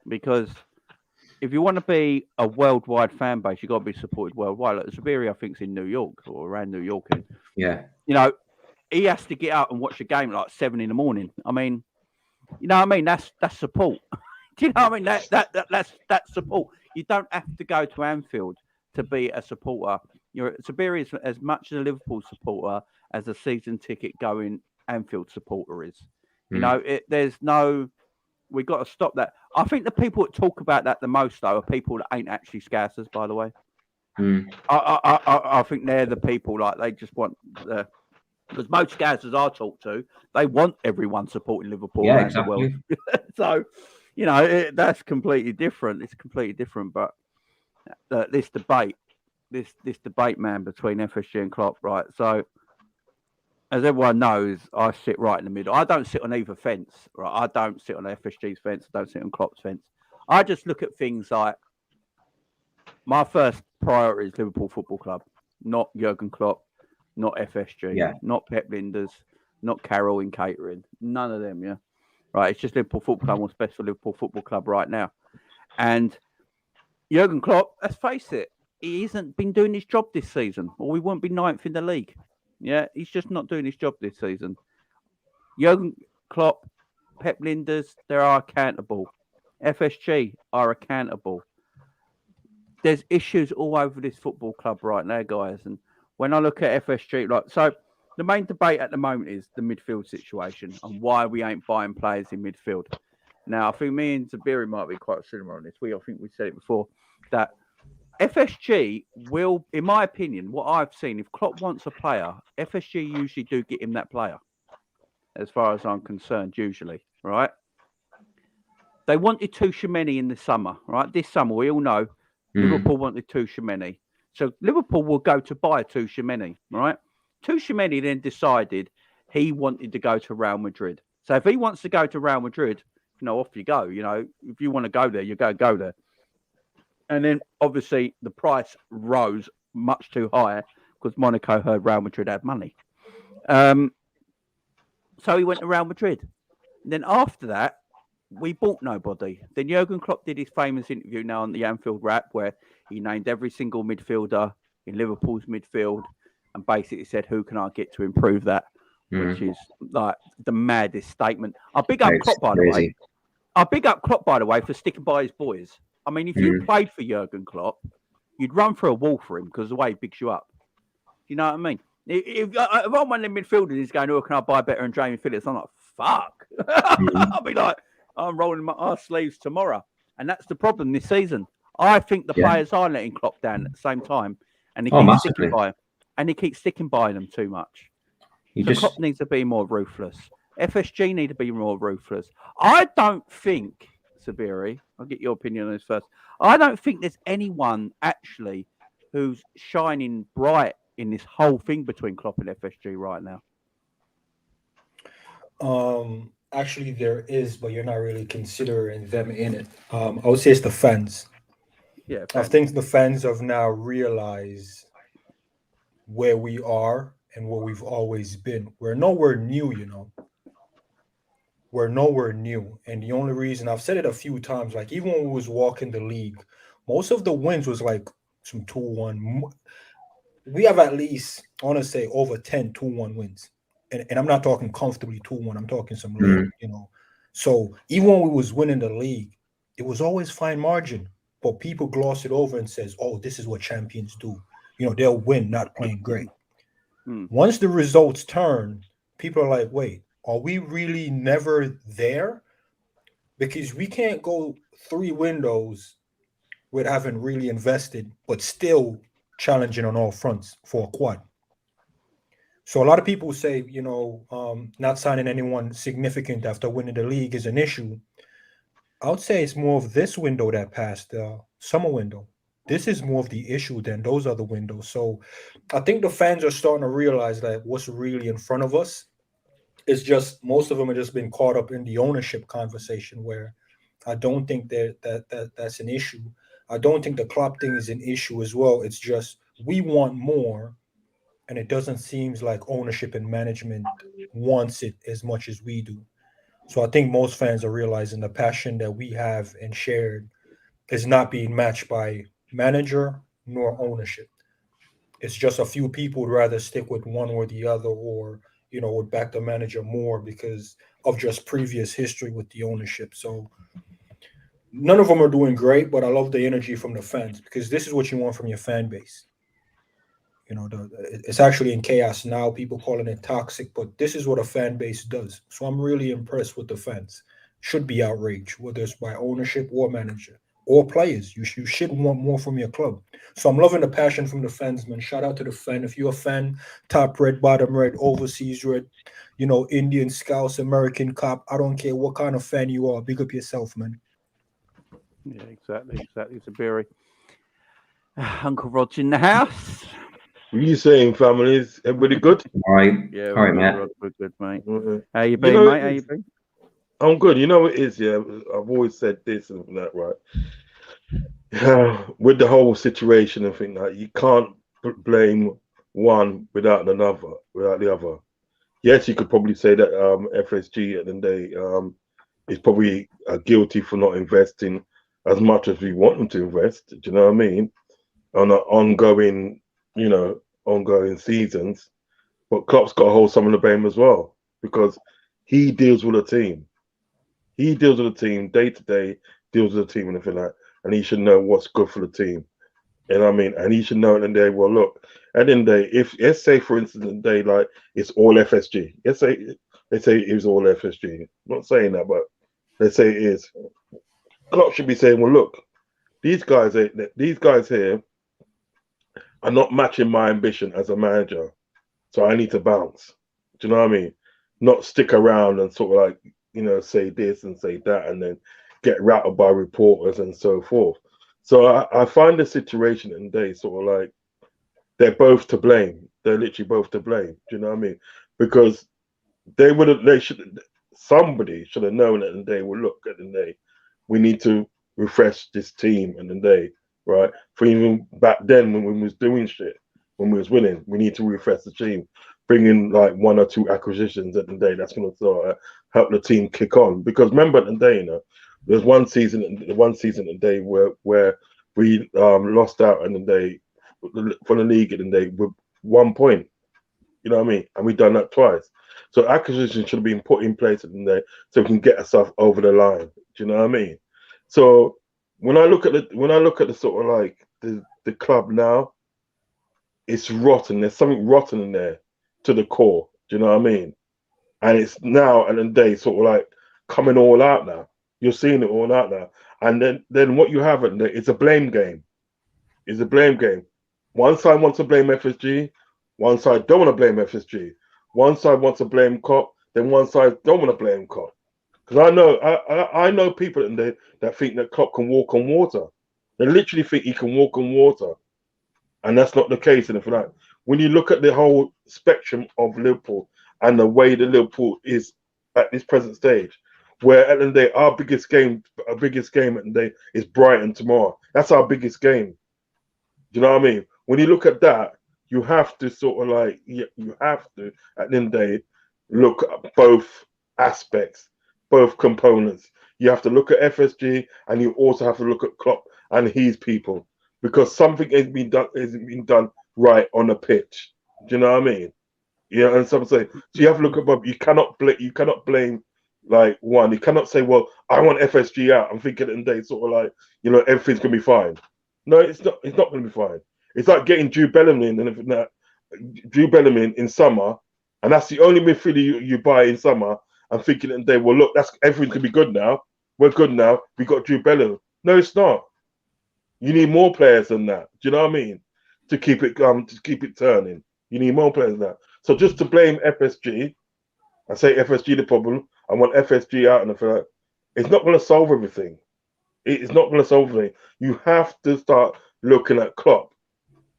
Speaker 1: because. If you want to be a worldwide fan base, you've got to be supported worldwide. Like Zabiri, I think, is in New York or around New York. And, he has to get out and watch a game at like 7 a.m. I mean, That's support. Do you know what I mean? That's support. You don't have to go to Anfield to be a supporter. Zabiri is as much a Liverpool supporter as a season ticket going Anfield supporter is. There's no. We've got to stop that. I think the people that talk about that the most, though, are people that ain't actually Scousers, by the way. I think they're the people, like, they just want because most Scousers I talk to, they want everyone supporting Liverpool around the world. So, that's completely different. It's completely different. But this debate, man, between FSG and Klopp, right? So, as everyone knows, I sit right in the middle. I don't sit on either fence, right? I don't sit on FSG's fence. I don't sit on Klopp's fence. I just look at things like my first priority is Liverpool Football Club, not Jurgen Klopp, not FSG, not Pep Linders, not Carroll in catering. None of them, right? It's just Liverpool Football Club. What's best for Liverpool Football Club right now? And Jurgen Klopp, let's face it, he hasn't been doing his job this season, or we won't be ninth in the league. Yeah, he's just not doing his job this season. Jurgen Klopp, Pep Linders, they are accountable. FSG are accountable. There's issues all over this football club right now, guys. And when I look at FSG, so the main debate at the moment is the midfield situation and why we ain't buying players in midfield. Now, I think me and Zabiri might be quite similar on this. I think we said it before, that FSG will, in my opinion, what I've seen, if Klopp wants a player, FSG usually do get him that player, as far as I'm concerned, usually, right? They wanted Tchouaméni in the summer, right? This summer, we all know, Liverpool wanted Tchouaméni. So Liverpool will go to buy Tchouaméni, right? Tchouaméni then decided he wanted to go to Real Madrid. So if he wants to go to Real Madrid, off you go. If you want to go there, you go there. And then obviously the price rose much too high because Monaco heard Real Madrid had money. So he went to Real Madrid. And then after that, we bought nobody. Then Jurgen Klopp did his famous interview now on the Anfield Wrap where he named every single midfielder in Liverpool's midfield and basically said, who can I get to improve that? Which is like the maddest statement. I big up Klopp, by the way. I big up Klopp, by the way, for sticking by his boys. I mean, if you played for Jurgen Klopp, you'd run through a wall for him because the way he bigs you up. You know what I mean? If I'm one of the midfielders, he's going, "Oh, can I buy better than Jamie Phillips?" I'm like, "Fuck!" I'll be like, "I'm rolling my arse sleeves tomorrow," and that's the problem this season. I think the players are letting Klopp down at the same time, and he keeps sticking by him, and he keeps sticking by them too much. Klopp needs to be more ruthless. FSG need to be more ruthless. I don't think, Sabiri, I'll get your opinion on this first. I don't think there's anyone actually who's shining bright in this whole thing between Klopp and FSG right now.
Speaker 3: Actually, there is, but you're not really considering them in it. I would say it's the fans.
Speaker 1: Yeah,
Speaker 3: I think the fans have now realized where we are and where we've always been. We're nowhere new, you know. We're nowhere new. And the only reason, I've said it a few times, like even when we was walking the league, most of the wins was like some 2-1. We have at least, I want to say, over 10 2-1 wins. And I'm not talking comfortably 2-1. I'm talking some late, you know. So even when we was winning the league, it was always fine margin. But people gloss it over and says, oh, this is what champions do. You know, they'll win not playing great. Once the results turn, people are like, wait, are we really never there? Because we can't go 3 windows with having really invested, but still challenging on all fronts for a quad. So a lot of people say, you know, not signing anyone significant after winning the league is an issue. I would say it's more of this window that passed, the summer window. This is more of the issue than those other windows. So I think the fans are starting to realize that what's really in front of us is just, most of them have just been caught up in the ownership conversation, where I don't think that's an issue. I don't think the Klopp thing is an issue as well. It's just we want more, and it doesn't seem like ownership and management wants it as much as we do. So I think most fans are realizing the passion that we have and shared is not being matched by manager nor ownership. It's just a few people would rather stick with one or the other, or, you know, would back the manager more because of just previous history with the ownership. So none of them are doing great, but I love the energy from the fans, because this is what you want from your fan base. You know, it's actually in chaos now. People calling it toxic, but this is what a fan base does. So I'm really impressed with the fans. Should be outraged, whether it's by ownership or manager or players. You should want more from your club. So I'm loving the passion from the fans, man. Shout out to the fan. If you're a fan, top red, bottom red, overseas red, you know, Indian Scouts, American Cop, I don't care what kind of fan you are. Big up yourself, man.
Speaker 1: Yeah, exactly. Sabiri. Uncle Rod's in the house.
Speaker 4: What are you saying, families? Everybody good?
Speaker 2: All right.
Speaker 1: Yeah,
Speaker 2: All right, mate.
Speaker 1: We're good, mate.
Speaker 4: Mhm.
Speaker 1: How you
Speaker 4: You
Speaker 1: been,
Speaker 4: know,
Speaker 1: mate? How you been?
Speaker 4: I'm good. You know what it is, yeah. I've always said this and that, right? With the whole situation and thing, like, you can't blame one without another, without the other. Yes, you could probably say that FSG at the end of the day is probably guilty for not investing as much as we want them to invest. Do you know what I mean? On an ongoing, ongoing seasons. But Klopp's got to hold some of the blame as well, because he deals with a team. He deals with the team day to day, deals with the team and everything like that, and he should know what's good for the team. You know what I mean? And he should know at the end of the day, well, look, at the end of the day, if let's say, for instance, the day like it's all FSG. Let's say it was all FSG. I'm not saying that, but let's say it is. Klopp should be saying, well, look, these guys here are not matching my ambition as a manager, so I need to bounce. Do you know what I mean? Not stick around and sort of like, say this and say that, and then get rattled by reporters and so forth. So I find the situation in day sort of like they're both to blame. They're literally both to blame. Do you know what I mean? Because somebody should have known at the day, well, look, at the day, we need to refresh this team and the day right? For even back then when we was doing shit, when we was winning, we need to refresh the team, bring in like 1 or 2 acquisitions at the day. That's going to sort of help the team kick on. Because remember at the day, there's one season at the day where we lost out in the day for the league in the day with 1 point. You know what I mean? And we've done that twice. So acquisition should have been put in place in there so we can get ourselves over the line. Do you know what I mean? So when I look at the sort of like the club now, it's rotten. There's something rotten in there to the core. Do you know what I mean? And it's now and then day sort of like coming all out now. You're seeing it all out now. And then what you have in there is a blame game. It's a blame game. One side wants to blame FSG, one side don't want to blame FSG. One side wants to blame Klopp, then one side don't want to blame Klopp. Because I know people in there that think that Klopp can walk on water. They literally think he can walk on water. And that's not the case. And for that, when you look at the whole spectrum of Liverpool and the way the Liverpool is at this present stage, where at the end of the day, our biggest game at the end of the day is Brighton tomorrow. That's our biggest game. Do you know what I mean? When you look at that, you have to sort of like, you have to, at the end of the day, look at both aspects, both components. You have to look at FSG and you also have to look at Klopp and his people, because something isn't being done right on the pitch. Do you know what I mean? Yeah, and some say, so you have to look at both. You cannot blame like one. You cannot say, well, I want FSG out. I'm thinking at the end of the day, sort of like, everything's gonna be fine. No, it's not. It's not going to be fine. It's like getting Jude Bellingham in summer, and that's the only midfielder you buy in summer. And thinking that they well, look, that's everything's going to be good now. We're good now. We got Jude Bellingham. No, it's not. You need more players than that. Do you know what I mean? To keep it turning. You need more players than that. So just to blame FSG, I say FSG the problem. I want FSG out, and I feel like it's not going to solve everything. It's not going to solve anything. You have to start looking at Klopp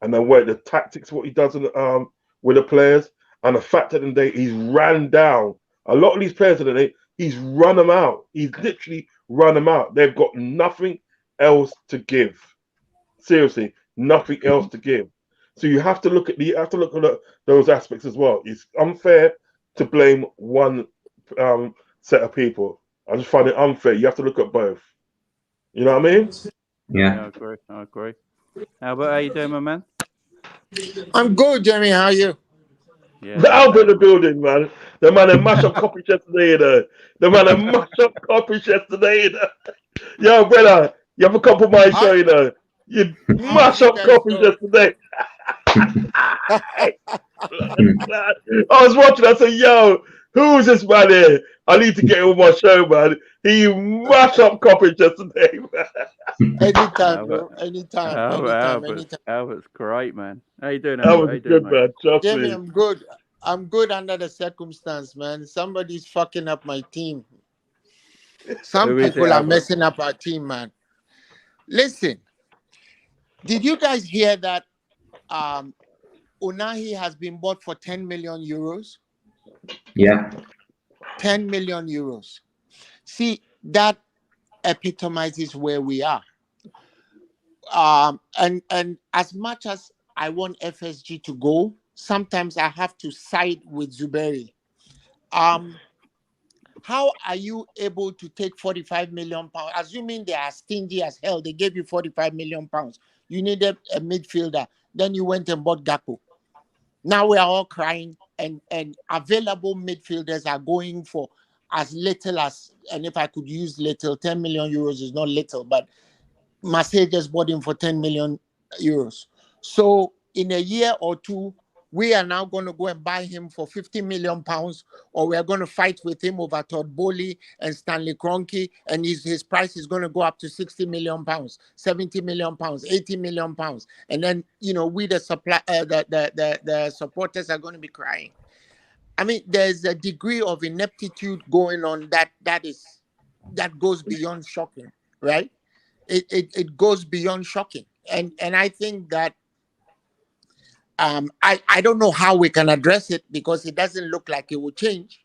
Speaker 4: and the tactics, what he does with the players, and the fact that in the day he's ran down a lot of these players in the day. He's run them out. He's literally run them out. They've got nothing else to give. Seriously, nothing else to give. So you have to look at those aspects as well. It's unfair to blame one set of people. I just find it unfair. You have to look at both. You know what I mean?
Speaker 2: Yeah.
Speaker 1: I agree. Albert, how you doing, my man?
Speaker 5: I'm good, Jamie. How are you?
Speaker 1: Yeah.
Speaker 4: The Albert in the building, man. The man that mashed up copy yesterday, The man that mashed up copy yesterday, Yo, brother, you have a couple of my show, You mash up copy yesterday. I was watching, I said, yo, who's this man here? I need to get him on my show, man. He mashed up copy yesterday, man.
Speaker 5: Anytime, bro. Anytime.
Speaker 1: Albert's great, man. How you doing,
Speaker 4: That
Speaker 1: Albert?
Speaker 4: was good, man. Trust
Speaker 5: Jamie,
Speaker 4: me.
Speaker 5: I'm good. I'm good under the circumstance, man. Somebody's fucking up my team. Some people are messing up our team, man. Listen, did you guys hear that Unahi has been bought for 10 million euros?
Speaker 2: Yeah.
Speaker 5: 10 million euros. See, that epitomizes where we are. And as much as I want FSG to go, sometimes I have to side with Zuberi. How are you able to take 45 million pounds? Assuming they are stingy as hell, they gave you 45 million pounds. You needed a midfielder. Then you went and bought Gakpo. Now we are all crying, and available midfielders are going for as little as, and if I could use little, 10 million euros is not little, but Marseille just bought him for 10 million euros. So in a year or two, we are now going to go and buy him for 50 million pounds, or we are going to fight with him over Todd Bowley and Stanley Kroenke, and his price is going to go up to 60 million pounds, 70 million pounds, 80 million pounds. And then, we the supporters are going to be crying. I mean, there's a degree of ineptitude going on that goes beyond shocking, right? It goes beyond shocking. And I think that I don't know how we can address it, because it doesn't look like it will change.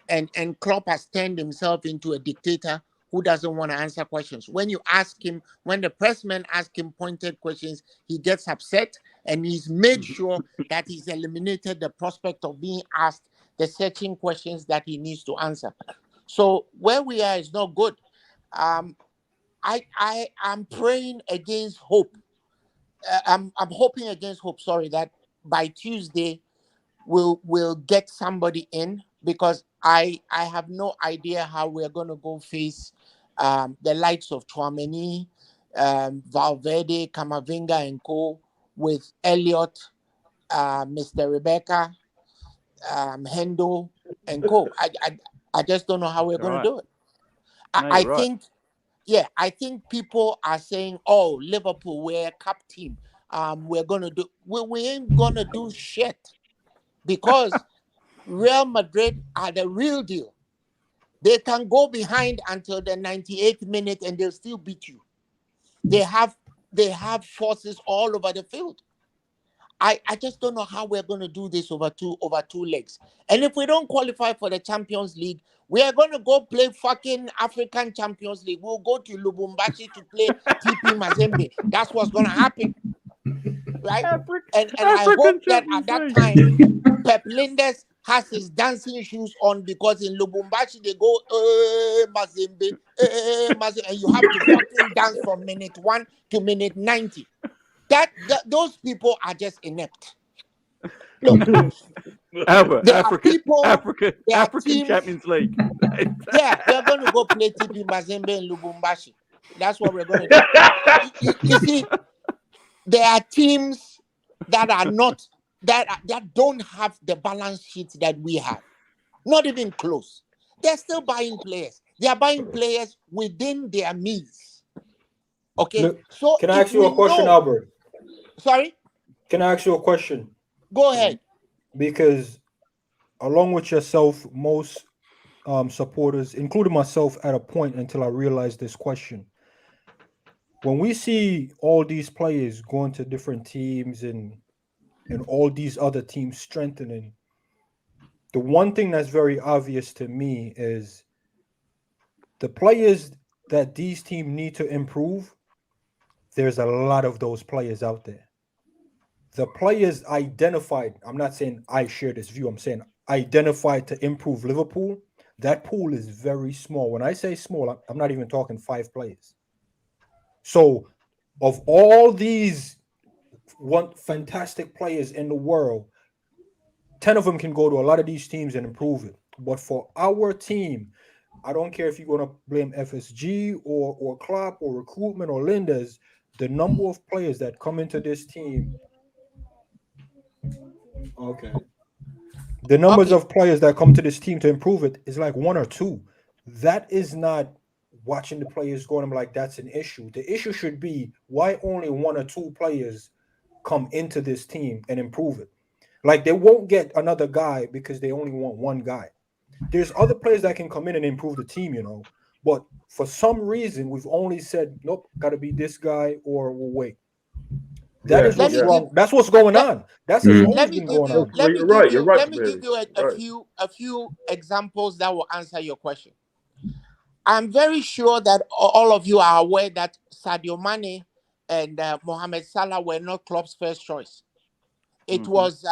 Speaker 5: And Klopp has turned himself into a dictator who doesn't want to answer questions. When you ask him, when the pressmen ask him pointed questions, he gets upset, and he's made sure that he's eliminated the prospect of being asked the searching questions that he needs to answer. So where we are is not good. I am praying against hope. I'm hoping against hope. Sorry, that by Tuesday we'll get somebody in, because I have no idea how we're going to go face the likes of Chouameni, Valverde, Camavinga, and co, with Elliot, Mr. Rebecca, Hendo, and co. I just don't know how we're going to do it. I think, I think people are saying, "Oh, Liverpool, we're a cup team. We're gonna do. We ain't gonna do shit, because Real Madrid are the real deal. They can go behind until the 98th minute and they'll still beat you. They have forces all over the field. I just don't know how we're going to do this over two legs. And if we don't qualify for the Champions League, we are going to go play fucking African Champions League. We'll go to Lubumbashi to play TP Mazembe. That's what's going to happen, right? And I hope that at that time, Pep Linders has his dancing shoes on, because in Lubumbashi they go Mazembe, Mazembe, and you have to fucking dance from minute 1 to minute 90. That those people are just inept. Look,
Speaker 1: African Champions League.
Speaker 5: Yeah, we're going to go play TP Mazembe in Lubumbashi. That's what we're going to do. You see, there are teams that are not that don't have the balance sheet that we have. Not even close. They're still buying players. They are buying players within their means. Okay.
Speaker 3: Look,
Speaker 5: so
Speaker 3: can I ask you a question, Albert?
Speaker 5: Sorry?
Speaker 3: Can I ask you a question?
Speaker 5: Go ahead.
Speaker 3: Because along with yourself, most supporters, including myself, at a point until I realized this question. When we see all these players going to different teams and all these other teams strengthening, the one thing that's very obvious to me is the players that these teams need to improve. There's a lot of those players out there. The players identified, I'm not saying I share this view, I'm saying identified to improve Liverpool, that pool is very small. When I say small, I'm not even talking 5 players. So of all these fantastic players in the world, 10 of them can go to a lot of these teams and improve it. But for our team, I don't care if you're going to blame FSG or Klopp or recruitment or Linders, the number of players that come into this team. Okay. The numbers of players that come to this team to improve it is like 1 or 2. That is not watching the players going. I'm like, that's an issue. The issue should be why only 1 or 2 players come into this team and improve it. Like, they won't get another guy because they only want one guy. There's other players that can come in and improve the team, you know. But for some reason, we've only said, nope, got to be this guy or we'll wait. That is what's wrong. That's what's going on. That's what's always been going on.
Speaker 5: Let me give you a few examples that will answer your question. I'm very sure that all of you are aware that Sadio Mane and Mohamed Salah were not Klopp's first choice. It was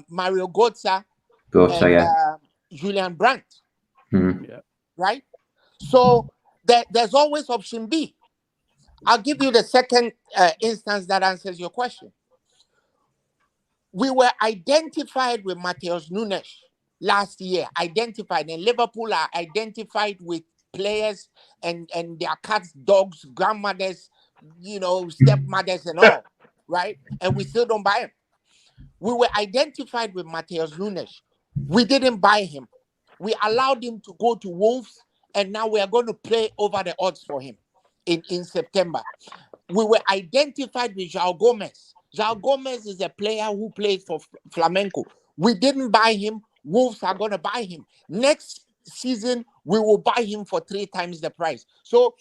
Speaker 5: Mario Götze and Julian Brandt. Right? So there's always option B. I'll give you the second instance that answers your question. We were identified with Matheus Nunes last year. Identified, and Liverpool are identified with players and their cats, dogs, grandmothers, you know, stepmothers and all, right? And we still don't buy him. We were identified with Matheus Nunes. We didn't buy him. We allowed him to go to Wolves, and now we are going to play over the odds for him in September. We were identified with João Gomez. João Gomez is a player who plays for Flamengo. We didn't buy him. Wolves are going to buy him. Next season, we will buy him for 3 times the price. So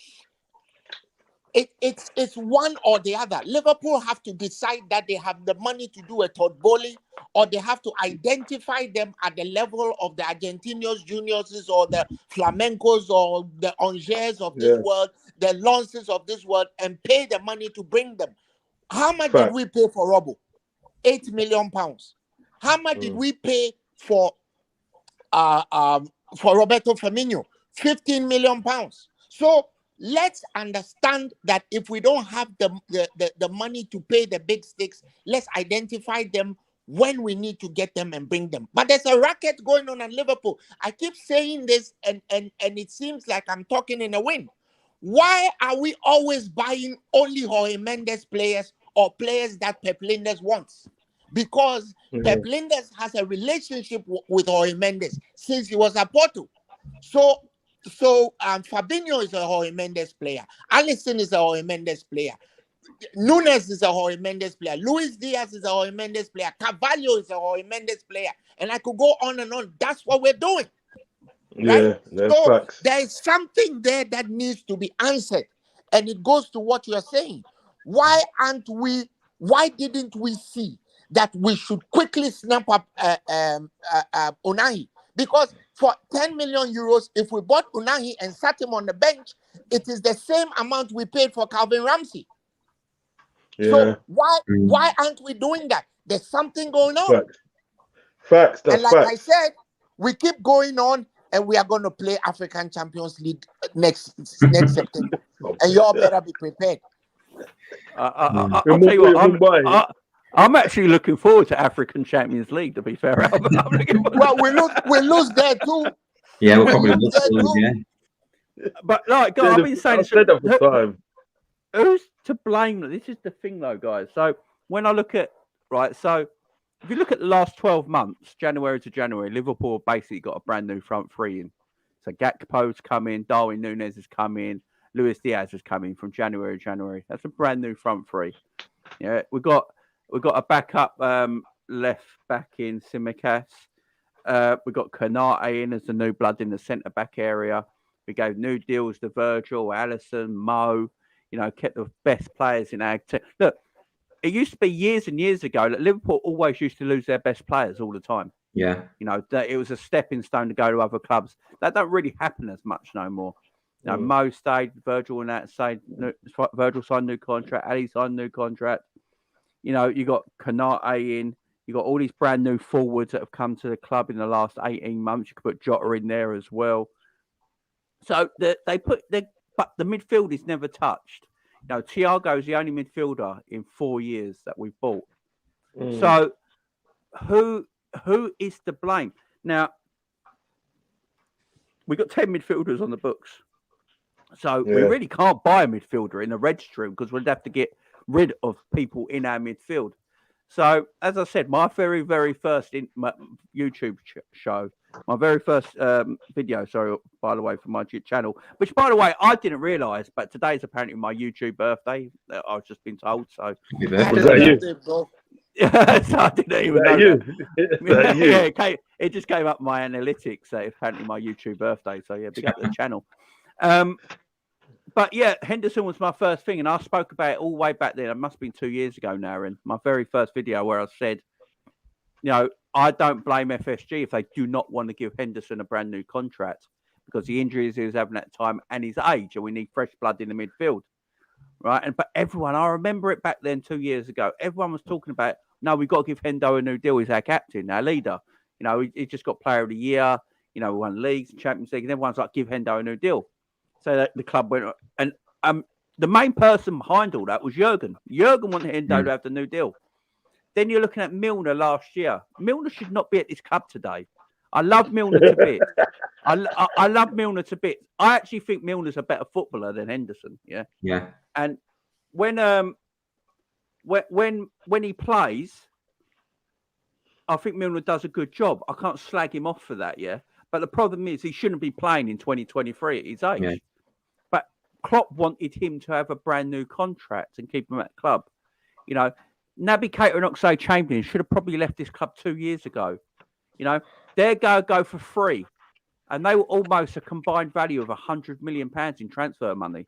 Speaker 5: It's one or the other. Liverpool have to decide that they have the money to do a Todd-Bowley, or they have to identify them at the level of the Argentinos Juniors or the Flamencos or the Angers of this world, the Lances of this world, and pay the money to bring them. How much did we pay for Robbo? £8 million. How much did we pay for Roberto Firmino? £15 million. So let's understand that if we don't have the money to pay the big stakes, let's identify them when we need to get them and bring them. But there's a racket going on at Liverpool. I keep saying this, and it seems like I'm talking in a wind. Why are we always buying only Jorge Mendes players or players that Pep Linders wants? Because Pep Linders has a relationship with Jorge Mendes since he was at Porto. So Fabinho is a Jorge Mendes player. Alisson is a Jorge Mendes player. Nunes is a Jorge Mendes player. Luis Diaz is a Jorge Mendes player. Carvalho is a Jorge Mendes player. And I could go on and on. That's what we're doing. Right? So
Speaker 4: facts.
Speaker 5: there is something there that needs to be answered. And it goes to what you're saying. Why didn't we see that we should quickly snap up Unai? Because for 10 million euros, if we bought Unai and sat him on the bench, it is the same amount we paid for Calvin Ramsey. So why aren't we doing that? There's something going on.
Speaker 4: Facts. That's
Speaker 5: and like
Speaker 4: facts.
Speaker 5: I said, we keep going on, and we are going to play African Champions League next September. And you all better be prepared.
Speaker 1: I'll tell you what, I'm actually looking forward to African Champions League, to be fair.
Speaker 5: Well, we lose there too.
Speaker 2: Yeah, we'll probably lose there too.
Speaker 1: But like, guys, I've been saying
Speaker 4: I've said that for time.
Speaker 1: Who's to blame? This is the thing, though, guys. So when I look at so if you look at the last 12 months, January to January, Liverpool basically got a brand new front three in. So Gakpo's come in, Darwin Núñez has come in, Luis Diaz has come in from January to January. That's a brand new front three. Yeah, we've got a backup left back in Tsimikas. We've got Konate in as the new blood in the centre back area. We gave new deals to Virgil, Alisson, Mo. Kept the best players in our team. Look, it used to be years and years ago that Liverpool always used to lose their best players all the time.
Speaker 2: Yeah.
Speaker 1: That it was a stepping stone to go to other clubs. That don't really happen as much no more. Mo stayed, Virgil and that stayed. Virgil signed a new contract, Ali signed a new contract. You got Konate in. You got all these brand new forwards that have come to the club in the last 18 months. You could put Jota in there as well. So but the midfield is never touched. Thiago is the only midfielder in 4 years that we've bought. So who is to blame? Now, we've got 10 midfielders on the books. So we really can't buy a midfielder in the registry because we'd have to get rid of people in our midfield. So, as I said, my very, very first YouTube show, my very first video, sorry, by the way, for my channel, which, by the way, I didn't realise, but today's apparently my YouTube birthday. I've just been told. So,
Speaker 4: was that you?
Speaker 1: So I didn't even know that.
Speaker 4: Yeah,
Speaker 1: it just came up my analytics. It's apparently my YouTube birthday. So, yeah, big up the channel. But yeah, Henderson was my first thing, and I spoke about it all the way back then. It must have been 2 years ago now, in my very first video where I said, I don't blame FSG if they do not want to give Henderson a brand new contract because the injuries he was having at the time and his age, and we need fresh blood in the midfield, right? But everyone, I remember it back then 2 years ago, everyone was talking about, no, we've got to give Hendo a new deal. He's our captain, our leader. He just got Player of the Year. We won leagues, Champions League, and everyone's like, give Hendo a new deal. So that the club went, and the main person behind all that was Jurgen. Jurgen wanted Hendo to have the new deal. Then you're looking at Milner last year. Milner should not be at this club today. I love Milner to bits. I love Milner to bits. I actually think Milner's a better footballer than Henderson. Yeah.
Speaker 2: Yeah.
Speaker 1: And when he plays, I think Milner does a good job. I can't slag him off for that. Yeah. But the problem is he shouldn't be playing in 2023 at his age. Yeah. But Klopp wanted him to have a brand new contract and keep him at the club. Naby Keita and Oxlade-Chamberlain should have probably left this club 2 years ago. They're going to go for free. And they were almost a combined value of £100 million in transfer money.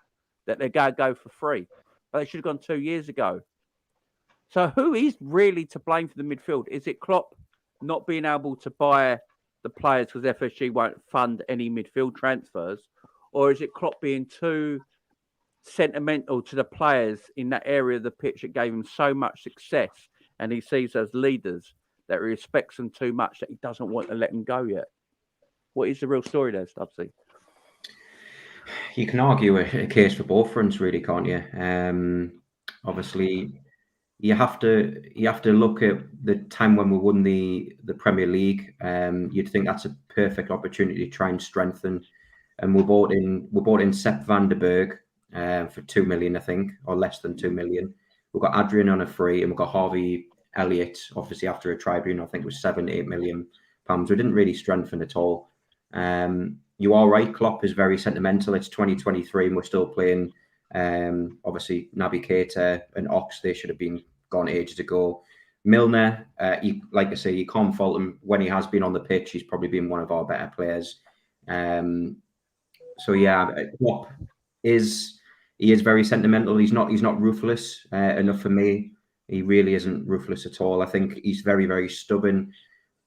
Speaker 1: that they're going to go for free. But they should have gone 2 years ago. So who is really to blame for the midfield? Is it Klopp not being able to buy the players because FSG won't fund any midfield transfers? Or is it Klopp being too sentimental to the players in that area of the pitch that gave him so much success and he sees as leaders that he respects them too much that he doesn't want to let them go yet? What is the real story there, Stubbsy?
Speaker 2: You can argue a case for both fronts, really, can't you? Obviously, you have to look at the time when we won the Premier League. You'd think that's a perfect opportunity to try and strengthen. And we bought in Sepp van der Berg for 2 million, I think, or less than 2 million. We've got Adrian on a free, and we've got Harvey Elliott, obviously after a tribune, I think it was 7-8 million pounds. We didn't really strengthen at all. You are right, Klopp is very sentimental. It's 2023 and we're still playing. Obviously, Naby Keita and Ox, they should have been gone ages ago. Milner, like I say, you can't fault him. When he has been on the pitch, he's probably been one of our better players. So yeah, Klopp is very sentimental. He's not ruthless enough for me. He really isn't ruthless at all. I think he's very, very stubborn.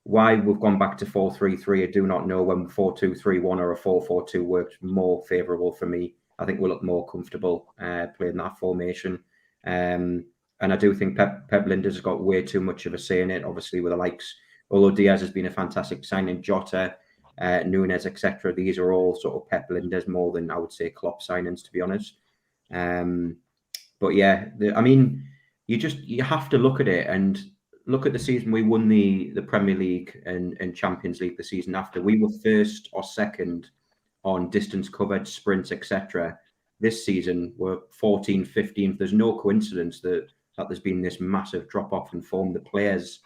Speaker 2: Why we've gone back to 4-3-3, I do not know. When 4-2-3-1 or a 4-4-2 worked more favourable for me. I think we'll look more comfortable playing that formation. And I do think Pep Lijnders has got way too much of a say in it, obviously, with the likes. Although Diaz has been a fantastic signing, Jota, Nunes, etc. These are all sort of Pep Lijnders more than I would say Klopp signings, to be honest. But yeah, you have to look at it and look at the season. We won the Premier League and Champions League the season after. We were first or second on distance covered, sprints, etc. This season we're 14th, 15th. There's no coincidence that there's been this massive drop off in form. The players,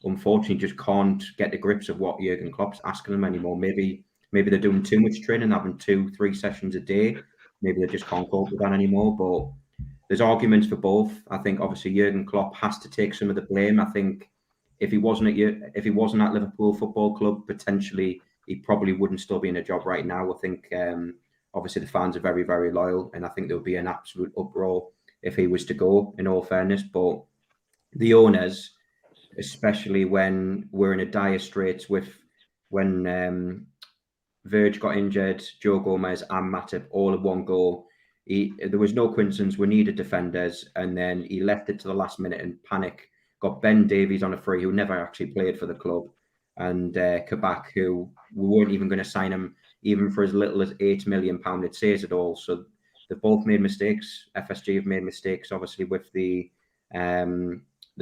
Speaker 2: unfortunately, just can't get the grips of what Jurgen Klopp's asking them anymore. Maybe they're doing too much training, having 2-3 sessions a day. Maybe they just can't cope with that anymore. But there's arguments for both. I think obviously Jurgen Klopp has to take some of the blame. I think if he wasn't at Liverpool Football Club, potentially he probably wouldn't still be in a job right now. I think obviously the fans are very, very loyal, and I think there would be an absolute uproar if he was to go, in all fairness. But the owners, especially when we're in a dire straits when Verge got injured, Joe Gomez and Matip all at one go. There was no coincidence. We needed defenders, and then he left it to the last minute in panic. Got Ben Davies on a free, who never actually played for the club, and Kabak, who we weren't even going to sign him, even for as little as £8 million. It says it all. So they've both made mistakes. FSG have made mistakes, obviously, with the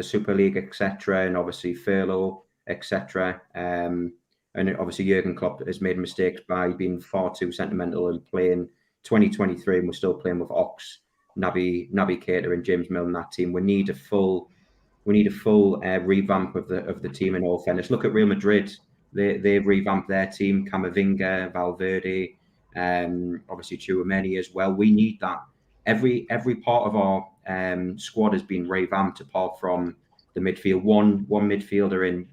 Speaker 2: Super League, etc., and obviously furlough, etc. And obviously Jurgen Klopp has made mistakes by being far too sentimental and playing 2023, and we're still playing with Ox, Naby Keita, and James Milner in that team. We need a full revamp of the team. In all fairness, look at Real Madrid. They've revamped their team. Camavinga, Valverde, obviously Tchouaméni as well. We need that. Every part of our squad has been revamped, apart from the midfield. One midfielder in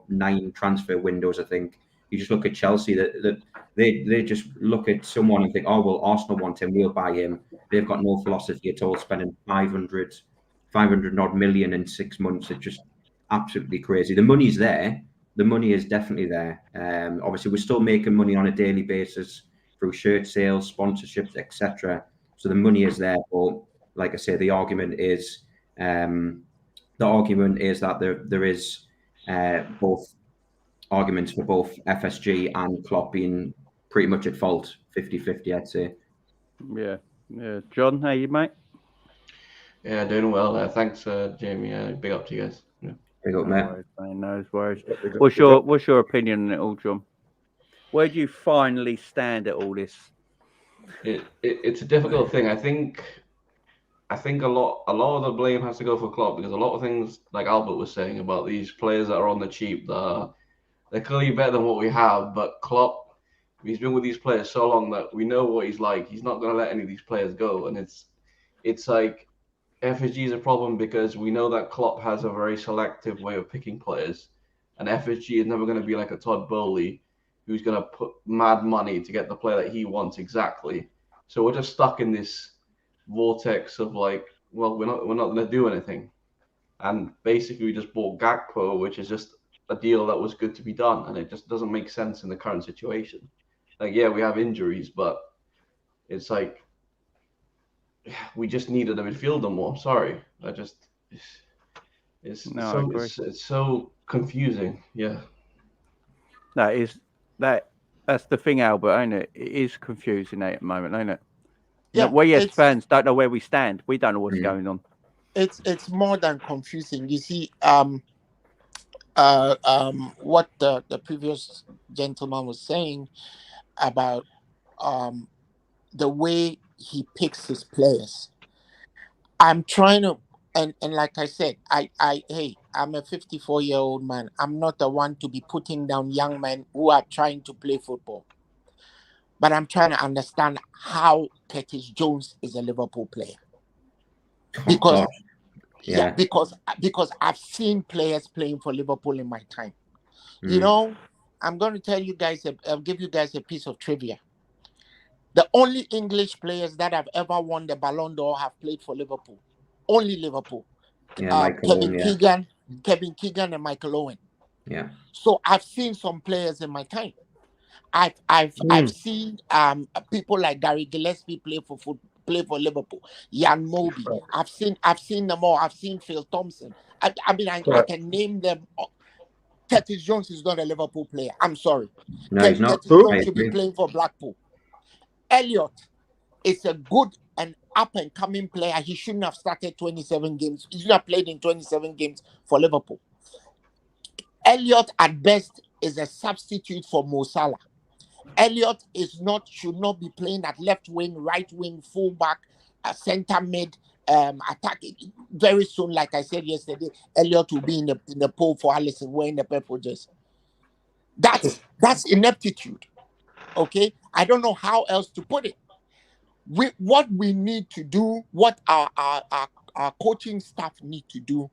Speaker 2: 9 transfer windows, I think. You just look at Chelsea, that they just look at someone and think, oh well, Arsenal want him, we'll buy him. They've got no philosophy at all, spending 500 odd million in 6 months. It's just absolutely crazy. The money's there. The money is definitely there. Obviously, we're still making money on a daily basis through shirt sales, sponsorships, etc. So the money is there. But like I say, the argument is that there is both arguments for both FSG and Klopp being pretty much at fault, 50-50, I'd say.
Speaker 1: Yeah. John, how you, mate?
Speaker 6: Yeah, doing well. Thanks, Jamie. Big up to you guys. Yeah.
Speaker 2: Big up, mate.
Speaker 1: No worries. What's your opinion on it all, John? Where do you finally stand at all this?
Speaker 6: It's a difficult thing. I think a lot of the blame has to go for Klopp, because a lot of things, like Albert was saying about these players that are on the cheap, they're clearly better than what we have. But Klopp, he's been with these players so long that we know what he's like. He's not going to let any of these players go, and it's like FSG is a problem because we know that Klopp has a very selective way of picking players, and FSG is never going to be like a Todd Bowley who's going to put mad money to get the player that he wants exactly. So we're just stuck in this vortex of like, well, we're not going to do anything, and basically we just bought Gakpo, which is just a deal that was good to be done, and it just doesn't make sense in the current situation. Like, yeah, we have injuries, but it's like we just needed a midfielder more. Sorry, it's
Speaker 1: No, I
Speaker 6: so
Speaker 1: agree.
Speaker 6: it's so confusing. Yeah.
Speaker 1: That's the thing, Albert, ain't it? It is confusing at the moment, ain't it?
Speaker 5: Yeah,
Speaker 1: We as
Speaker 5: it's
Speaker 1: fans don't know where we stand. We don't know what's going on.
Speaker 5: it's more than confusing. You see, what the previous gentleman was saying about the way he picks his players. I'm trying to, and like I said, hey, I'm a 54-year-old man. I'm not the one to be putting down young men who are trying to play football. But I'm trying to understand how Curtis Jones is a Liverpool player. Because because I've seen players playing for Liverpool in my time. You know, I'm going to tell you guys, I'll give you guys a piece of trivia. The only English players that have ever won the Ballon d'Or have played for Liverpool. Only Liverpool. Kevin Keegan and Michael Owen.
Speaker 2: Yeah.
Speaker 5: So I've seen some players in my time. I've seen people like Gary Gillespie play for Liverpool. Jan Moby. I've seen them all. I've seen Phil Thompson. I can name them. Curtis Jones is not a Liverpool player. I'm sorry.
Speaker 2: No, he's not.
Speaker 5: Curtis Jones should be playing for Blackpool. Elliot is a good and up and coming player. He shouldn't have started 27 games. He shouldn't have played in 27 games for Liverpool. Elliot at best is a substitute for Mo Salah. Elliot should not be playing at left wing, right wing, fullback, centre mid, attack. Very soon, like I said yesterday, Elliot will be in the poll for Alisson wearing the purple jersey. That's ineptitude. Okay, I don't know how else to put it. What we need to do, what our coaching staff need to do,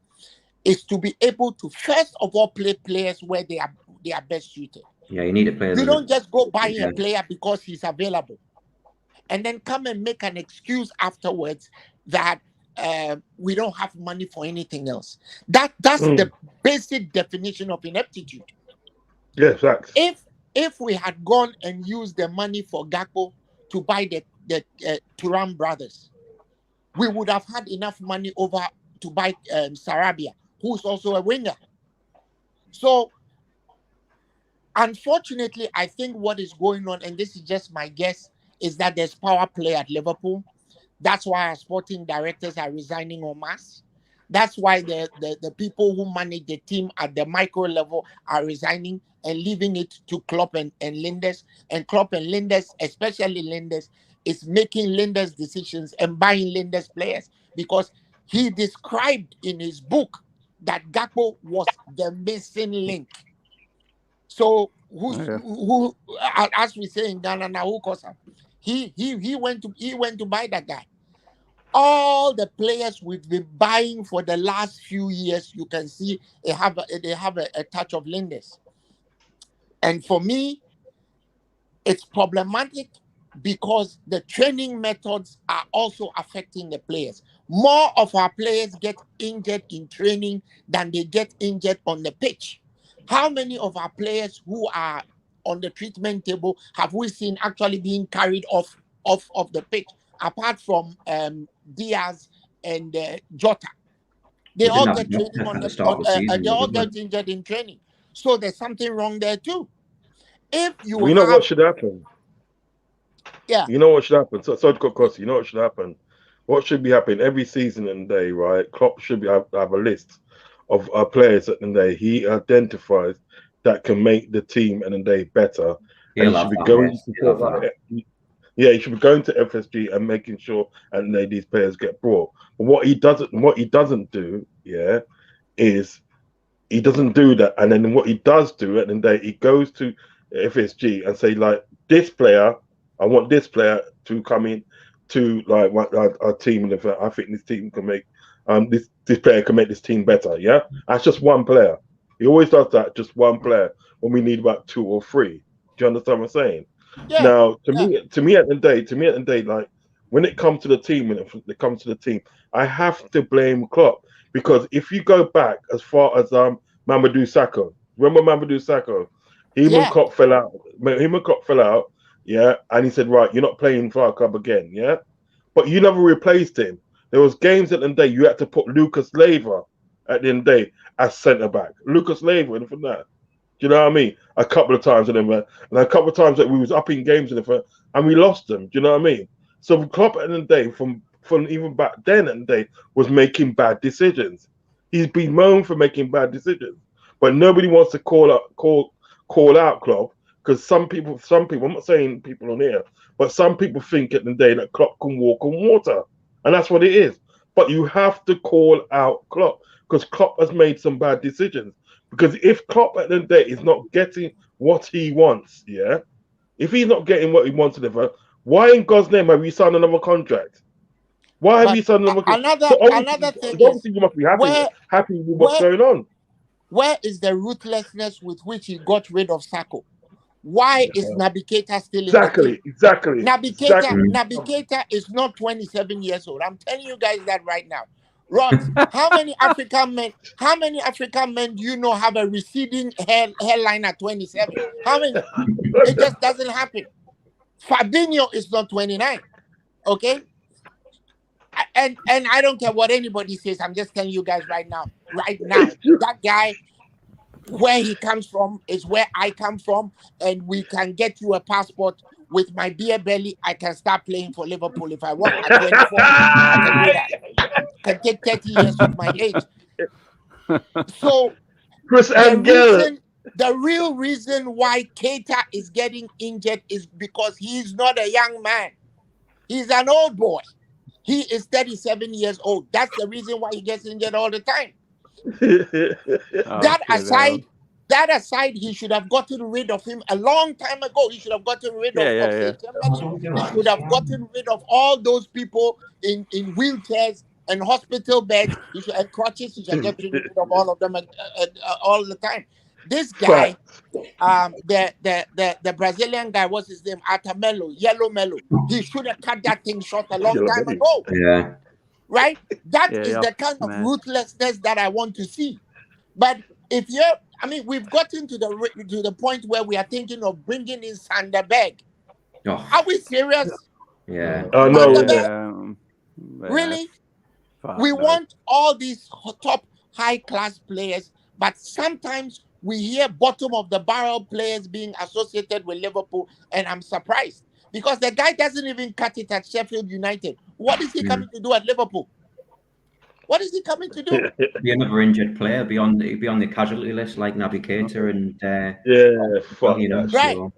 Speaker 5: is to be able to first of all play players where they are best suited.
Speaker 2: Yeah, you need a player.
Speaker 5: You don't just go buy a player because he's available, and then come and make an excuse afterwards that we don't have money for anything else. That's the basic definition of ineptitude.
Speaker 4: Yes, facts.
Speaker 5: If we had gone and used the money for Gakpo to buy the Thuram brothers, we would have had enough money over to buy Sarabia, who's also a winger. So, unfortunately, I think what is going on, and this is just my guess, is that there's power play at Liverpool. That's why our sporting directors are resigning en masse. That's why the people who manage the team at the micro level are resigning and leaving it to Klopp and Linders. And Klopp and Linders, especially Linders, is making Linders decisions and buying Linders players, because he described in his book that Gakpo was the missing link. So who as we say in Ghana now, who caused him? He went to buy that guy. All the players we've been buying for the last few years, you can see they have a touch of Linders. And for me, it's problematic because the training methods are also affecting the players. More of our players get injured in training than they get injured on the pitch. How many of our players who are on the treatment table have we seen actually being carried off the pitch, apart from Diaz and Jota? They all get training on the start. They all get injured in training. So there's something wrong there too. If you
Speaker 4: know what should happen?
Speaker 5: Yeah.
Speaker 4: You know what should happen? So you know what should happen? What should be happening every season and day, right? Klopp should have a list of players at the end of the day he identifies that can make the team and the day better. And he should be going he should be going to FSG and making sure and these players get brought. But what he doesn't do, is he doesn't do that. And then what he does do at the end of the day, he goes to FSG and say, like, this player, I want this player to come in to like our team, and I think this team can make this player can make this team better. Yeah, that's just one player. He always does that, just one player, when we need about 2 or 3. Do you understand what I'm saying? Yeah. Now, to me at the end of the day, like, when it comes to the team, I have to blame Klopp, because if you go back as far as Mamadou Sakho, remember Mamadou Sakho? Him and
Speaker 5: Yeah.
Speaker 4: Klopp fell out. Yeah, and he said, right, you're not playing for our club again. Yeah, but you never replaced him. There was games at the end of the day you had to put Lucas Leiva at the end of the day as centre back. Lucas Leiva and from that. Do you know what I mean? A couple of times and a couple of times that we was up in games and we lost them. Do you know what I mean? So Klopp at the end of the day, from even back then at the day, was making bad decisions. He's been known for making bad decisions, but nobody wants to call out Klopp, because some people, I'm not saying people on here, but some people think at the day that Klopp can walk on water, and that's what it is. But you have to call out Klopp, because Klopp has made some bad decisions. Because if Klopp at the end of the day is not getting what he wants, yeah, if he's not getting what he wants to deliver, why in God's name have you signed another contract? Why have
Speaker 5: But
Speaker 4: you signed another contract?
Speaker 5: another
Speaker 4: So
Speaker 5: another thing is,
Speaker 4: obviously you must be happy with what's
Speaker 5: where
Speaker 4: going on.
Speaker 5: where is the ruthlessness with which he got rid of Sakho? Why is Naby Keita still in the team?
Speaker 4: Exactly.
Speaker 5: Naby Keita is not 27 years old. I'm telling you guys that right now. Rod, how many African men do you know have a receding hairline at 27? How many? It just doesn't happen. Fabinho is not 29. Okay? And I don't care what anybody says. I'm just telling you guys right now. That guy, where he comes from is where I come from, and we can get you a passport. With my beer belly, I can start playing for Liverpool if I want. At 24, I can do that. Can take 30 years off my age. So the real reason why Keita is getting injured is because he's not a young man. He's an old boy. He is 37 years old. That's the reason why he gets injured all the time. That aside, he should have gotten rid of him a long time ago. He should have gotten rid of Chamberlain. He should have gotten rid of all those people in wheelchairs and hospital beds. And crutches. He should get rid of all of them all the time. This guy, the Brazilian guy, what's his name? Yellow Melo. He should have cut that thing short a long time ago.
Speaker 2: Yeah.
Speaker 5: Right? That is the kind of ruthlessness that I want to see. But if we've gotten to the point where we are thinking of bringing in Sanderberg.
Speaker 2: Oh.
Speaker 5: Are we serious?
Speaker 2: Yeah.
Speaker 4: Oh no.
Speaker 5: Really? We want all these top high-class players, but sometimes we hear bottom of the barrel players being associated with Liverpool, and I'm surprised because the guy doesn't even cut it at Sheffield United. What is he coming to do at Liverpool? What is he coming to do?
Speaker 2: Be another injured player, be on the casualty list like Naby Keita and
Speaker 5: right.
Speaker 2: So.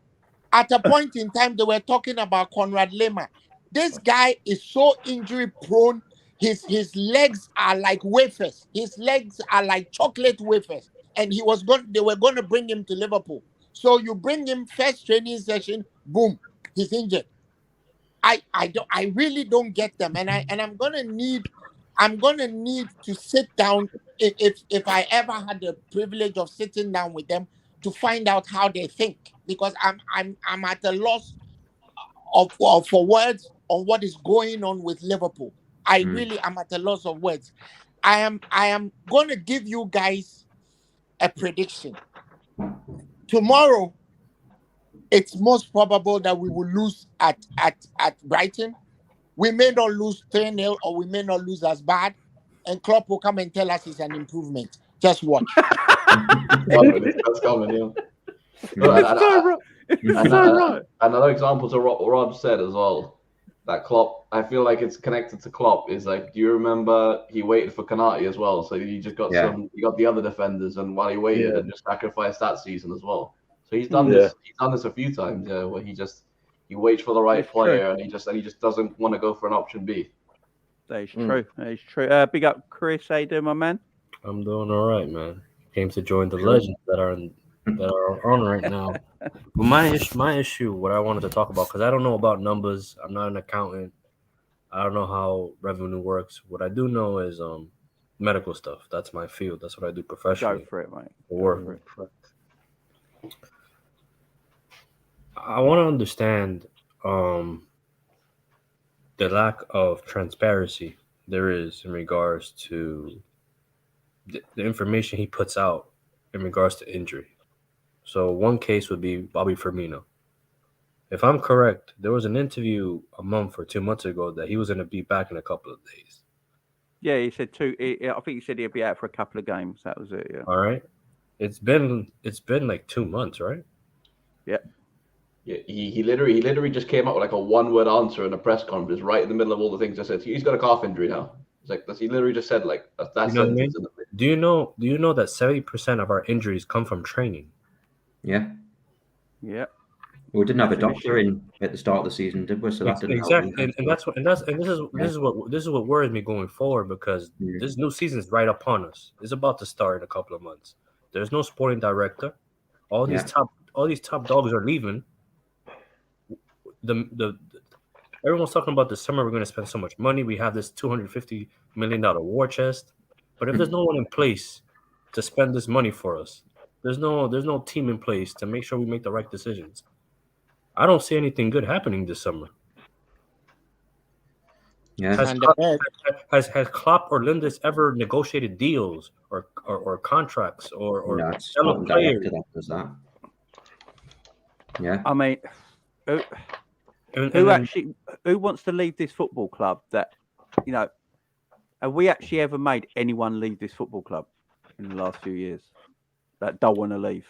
Speaker 5: At a point in time, they were talking about Conrad Lema. This guy is so injury prone. His legs are like wafers. His legs are like chocolate wafers. And they were going to bring him to Liverpool. So you bring him first training session, boom, he's injured. I really don't get them, and I'm gonna need to sit down if I ever had the privilege of sitting down with them to find out how they think, because I'm at a loss for words on what is going on with Liverpool. I really am at a loss of words. I am going to give you guys a prediction. Tomorrow, it's most probable that we will lose at Brighton. We may not lose 3-0 or we may not lose as bad. And Klopp will come and tell us it's an improvement. Just watch.
Speaker 6: That's coming, Another example to what Rob said as well, that Klopp, I feel like it's connected to Klopp, is like, do you remember he waited for Konate as well? So he just got he got the other defenders, and while he waited and just sacrificed that season as well. So he's done this. He's done this a few times, where he waits for the right player, and he just doesn't want to go for an option B.
Speaker 1: That is true. That is true. Big up, Chris. How you doing, my man?
Speaker 7: I'm doing all right, man. Came to join the legends that are on right now. But my issue, what I wanted to talk about, because I don't know about numbers. I'm not an accountant. I don't know how revenue works. What I do know is medical stuff. That's my field. That's what I do professionally.
Speaker 1: Go for it, mate.
Speaker 7: For work. I want to understand the lack of transparency there is in regards to the information he puts out in regards to injury. So one case would be Bobby Firmino. If I'm correct, there was an interview a month or 2 months ago that he was going to be back in a couple of days.
Speaker 1: Yeah, he said two. I think he said he'd be out for a couple of games. That was it. Yeah.
Speaker 7: All right. It's been like 2 months, right?
Speaker 1: Yeah.
Speaker 6: Yeah, he literally just came out with like a one-word answer in a press conference right in the middle of all the things I said. He's got a calf injury now. It's like he literally just said like that
Speaker 7: You know what I mean?
Speaker 6: sentence.
Speaker 7: Do you know that 70% of our injuries come from training?
Speaker 2: Yeah.
Speaker 1: Yeah.
Speaker 2: We didn't have a
Speaker 1: That's an
Speaker 2: doctor in at the start of the season, did we? So that didn't help.
Speaker 7: Exactly, and this is what worries me going forward, because this new season is right upon us. It's about to start in a couple of months. There's no sporting director. All these top dogs are leaving. Everyone's talking about the summer we're going to spend so much money. We have this $250 million war chest, but if there's no one in place to spend this money for us, there's no team in place to make sure we make the right decisions. I don't see anything good happening this summer.
Speaker 2: Yeah.
Speaker 7: Has Klopp or Lindis ever negotiated deals or contracts or
Speaker 2: No, it's
Speaker 7: fellow
Speaker 2: sporting
Speaker 7: players?
Speaker 2: director that does that. Yeah.
Speaker 1: I mean, who wants to leave this football club? That, you know, have we actually ever made anyone leave this football club in the last few years that don't want to leave?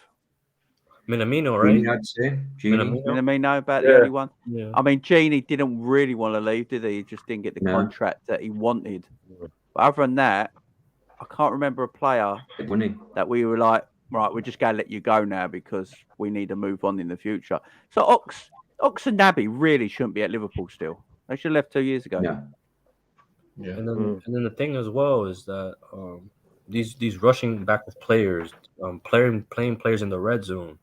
Speaker 7: Minamino, right?
Speaker 2: I'd say. Genie.
Speaker 1: Minamino about
Speaker 4: Yeah.
Speaker 1: the only one.
Speaker 7: Yeah.
Speaker 1: I mean, Genie didn't really want to leave, did he? He just didn't get the contract that he wanted. But other than that, I can't remember a player that we were like, right, we're just going to let you go now because we need to move on in the future. So Ox and Naby really shouldn't be at Liverpool still. They should have left 2 years ago.
Speaker 2: Yeah.
Speaker 6: Yeah.
Speaker 7: And then the thing as well is that these rushing back with players, playing players in the red zone.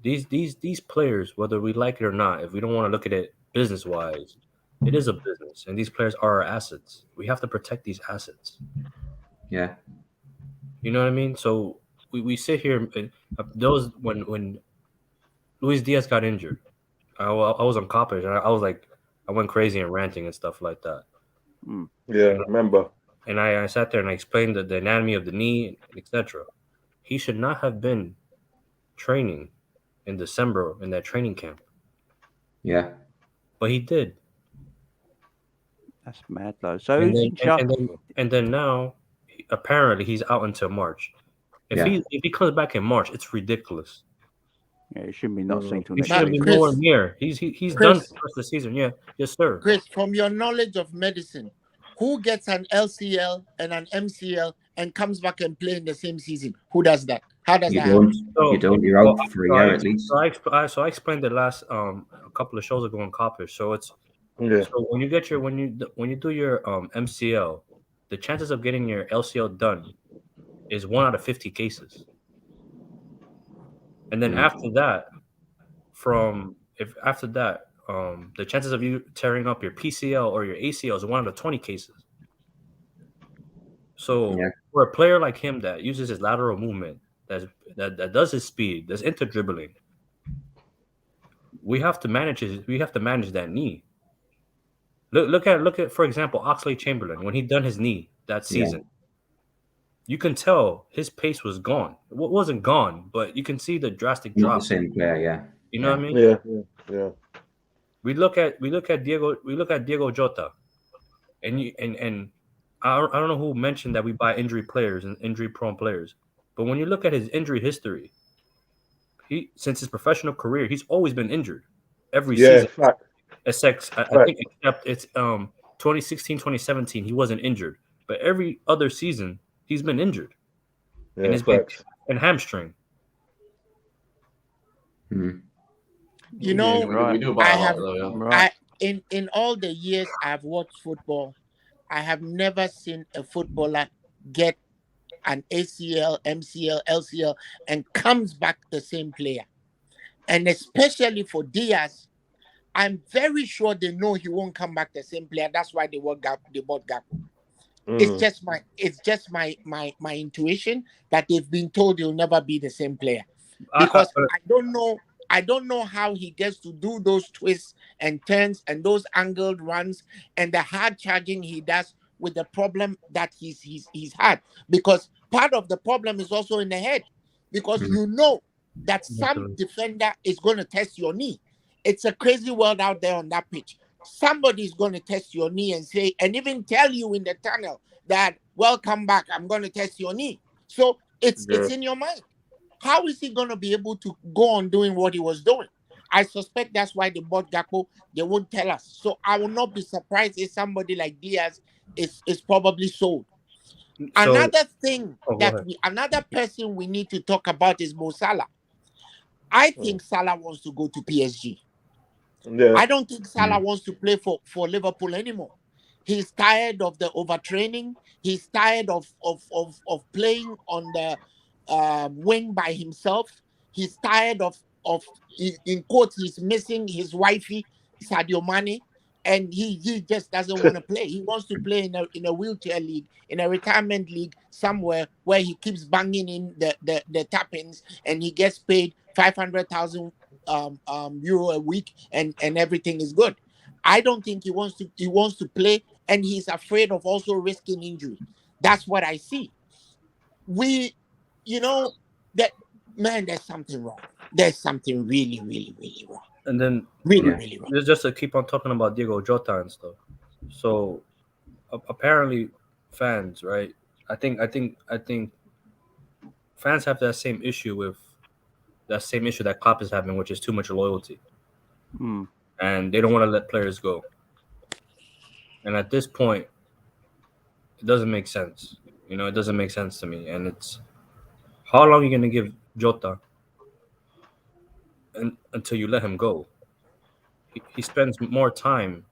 Speaker 7: These players, whether we like it or not, if we don't want to look at it business wise, it is a business, and these players are our assets. We have to protect these assets.
Speaker 2: Yeah.
Speaker 7: You know what I mean? So we sit here. Those when Luis Diaz got injured, I was on Coppers, and I was like, I went crazy and ranting and stuff like that.
Speaker 4: Yeah, remember.
Speaker 7: And I sat there and I explained the anatomy of the knee, etc. He should not have been training in December in that training camp.
Speaker 2: Yeah.
Speaker 7: But he did.
Speaker 1: That's mad though. So
Speaker 7: and then now apparently he's out until March. If he comes back in March, it's ridiculous.
Speaker 1: Yeah, he shouldn't be not seen till
Speaker 7: He
Speaker 1: next
Speaker 7: shouldn't
Speaker 1: year.
Speaker 7: be nowhere near. He's
Speaker 5: Chris,
Speaker 7: done for the rest of the season. Yeah, yes, sir.
Speaker 5: Chris, from your knowledge of medicine, who gets an LCL and an MCL and comes back and play in the same season? Who does that? How does that happen?
Speaker 2: You don't. You're out for a year at least.
Speaker 7: So I explained it last a couple of shows ago on Coppish. So it's so when you get your when you do your MCL, the chances of getting your LCL done is 1 out of 50 cases. And then after that, the chances of you tearing up your PCL or your ACL is 1 out of 20 cases. So for a player like him that uses his lateral movement, that does his speed, that's into dribbling, we have to manage that knee. Look at for example Oxlade-Chamberlain when he done his knee that season. You can tell his pace was gone. It wasn't gone, but you can see the drastic drop.
Speaker 2: Not the same player, yeah.
Speaker 7: You know what I mean?
Speaker 4: Yeah.
Speaker 7: We look at Diego Jota, and I don't know who mentioned that we buy injury players and injury prone players, but when you look at his injury history, since his professional career, he's always been injured every season.
Speaker 4: Fact.
Speaker 7: I think except it's 2016, 2017, he wasn't injured, but every other season he's been injured.
Speaker 4: Yeah,
Speaker 7: and his back and hamstring.
Speaker 5: You know,
Speaker 6: we do buy a lot, though, yeah.
Speaker 5: In all the years I've watched football, I have never seen a footballer get an ACL, MCL, LCL, and comes back the same player. And especially for Diaz, I'm very sure they know he won't come back the same player. That's why they bought Gakpo. It's just my intuition that they've been told he'll never be the same player. Because I don't know I don't know how he gets to do those twists and turns and those angled runs and the hard charging he does with the problem that he's had. Because part of the problem is also in the head. Because you know that some defender is going to test your knee. It's a crazy world out there on that pitch. Somebody is going to test your knee and say, and even tell you in the tunnel that, welcome back, I'm going to test your knee. So it's in your mind. How is he going to be able to go on doing what he was doing? I suspect that's why they bought Gakpo. They won't tell us. So I will not be surprised if somebody like Diaz is probably sold. Another thing another person we need to talk about is Mo Salah. I think Salah wants to go to PSG.
Speaker 4: Yeah.
Speaker 5: I don't think Salah wants to play for Liverpool anymore. He's tired of the overtraining. He's tired of playing on the wing by himself. He's tired of in quotes, he's missing his wifey, Sadio Mane, and he just doesn't want to play. He wants to play in a wheelchair league, in a retirement league somewhere where he keeps banging in the tap-ins and he gets paid 500,000 euro a week and everything is good. I don't think he wants to play, and he's afraid of also risking injury. That's what I see. That man, there's something wrong. There's something really, really, really wrong.
Speaker 7: And then
Speaker 5: really wrong.
Speaker 7: Just to keep on talking about Diego Jota and stuff. So apparently, fans, right? I think fans have that same issue that Klopp is having, which is too much loyalty, and they don't want to let players go. And at this point, it doesn't make sense. It doesn't make sense to me. And it's how long are you going to give Jota until you let him go? He spends more time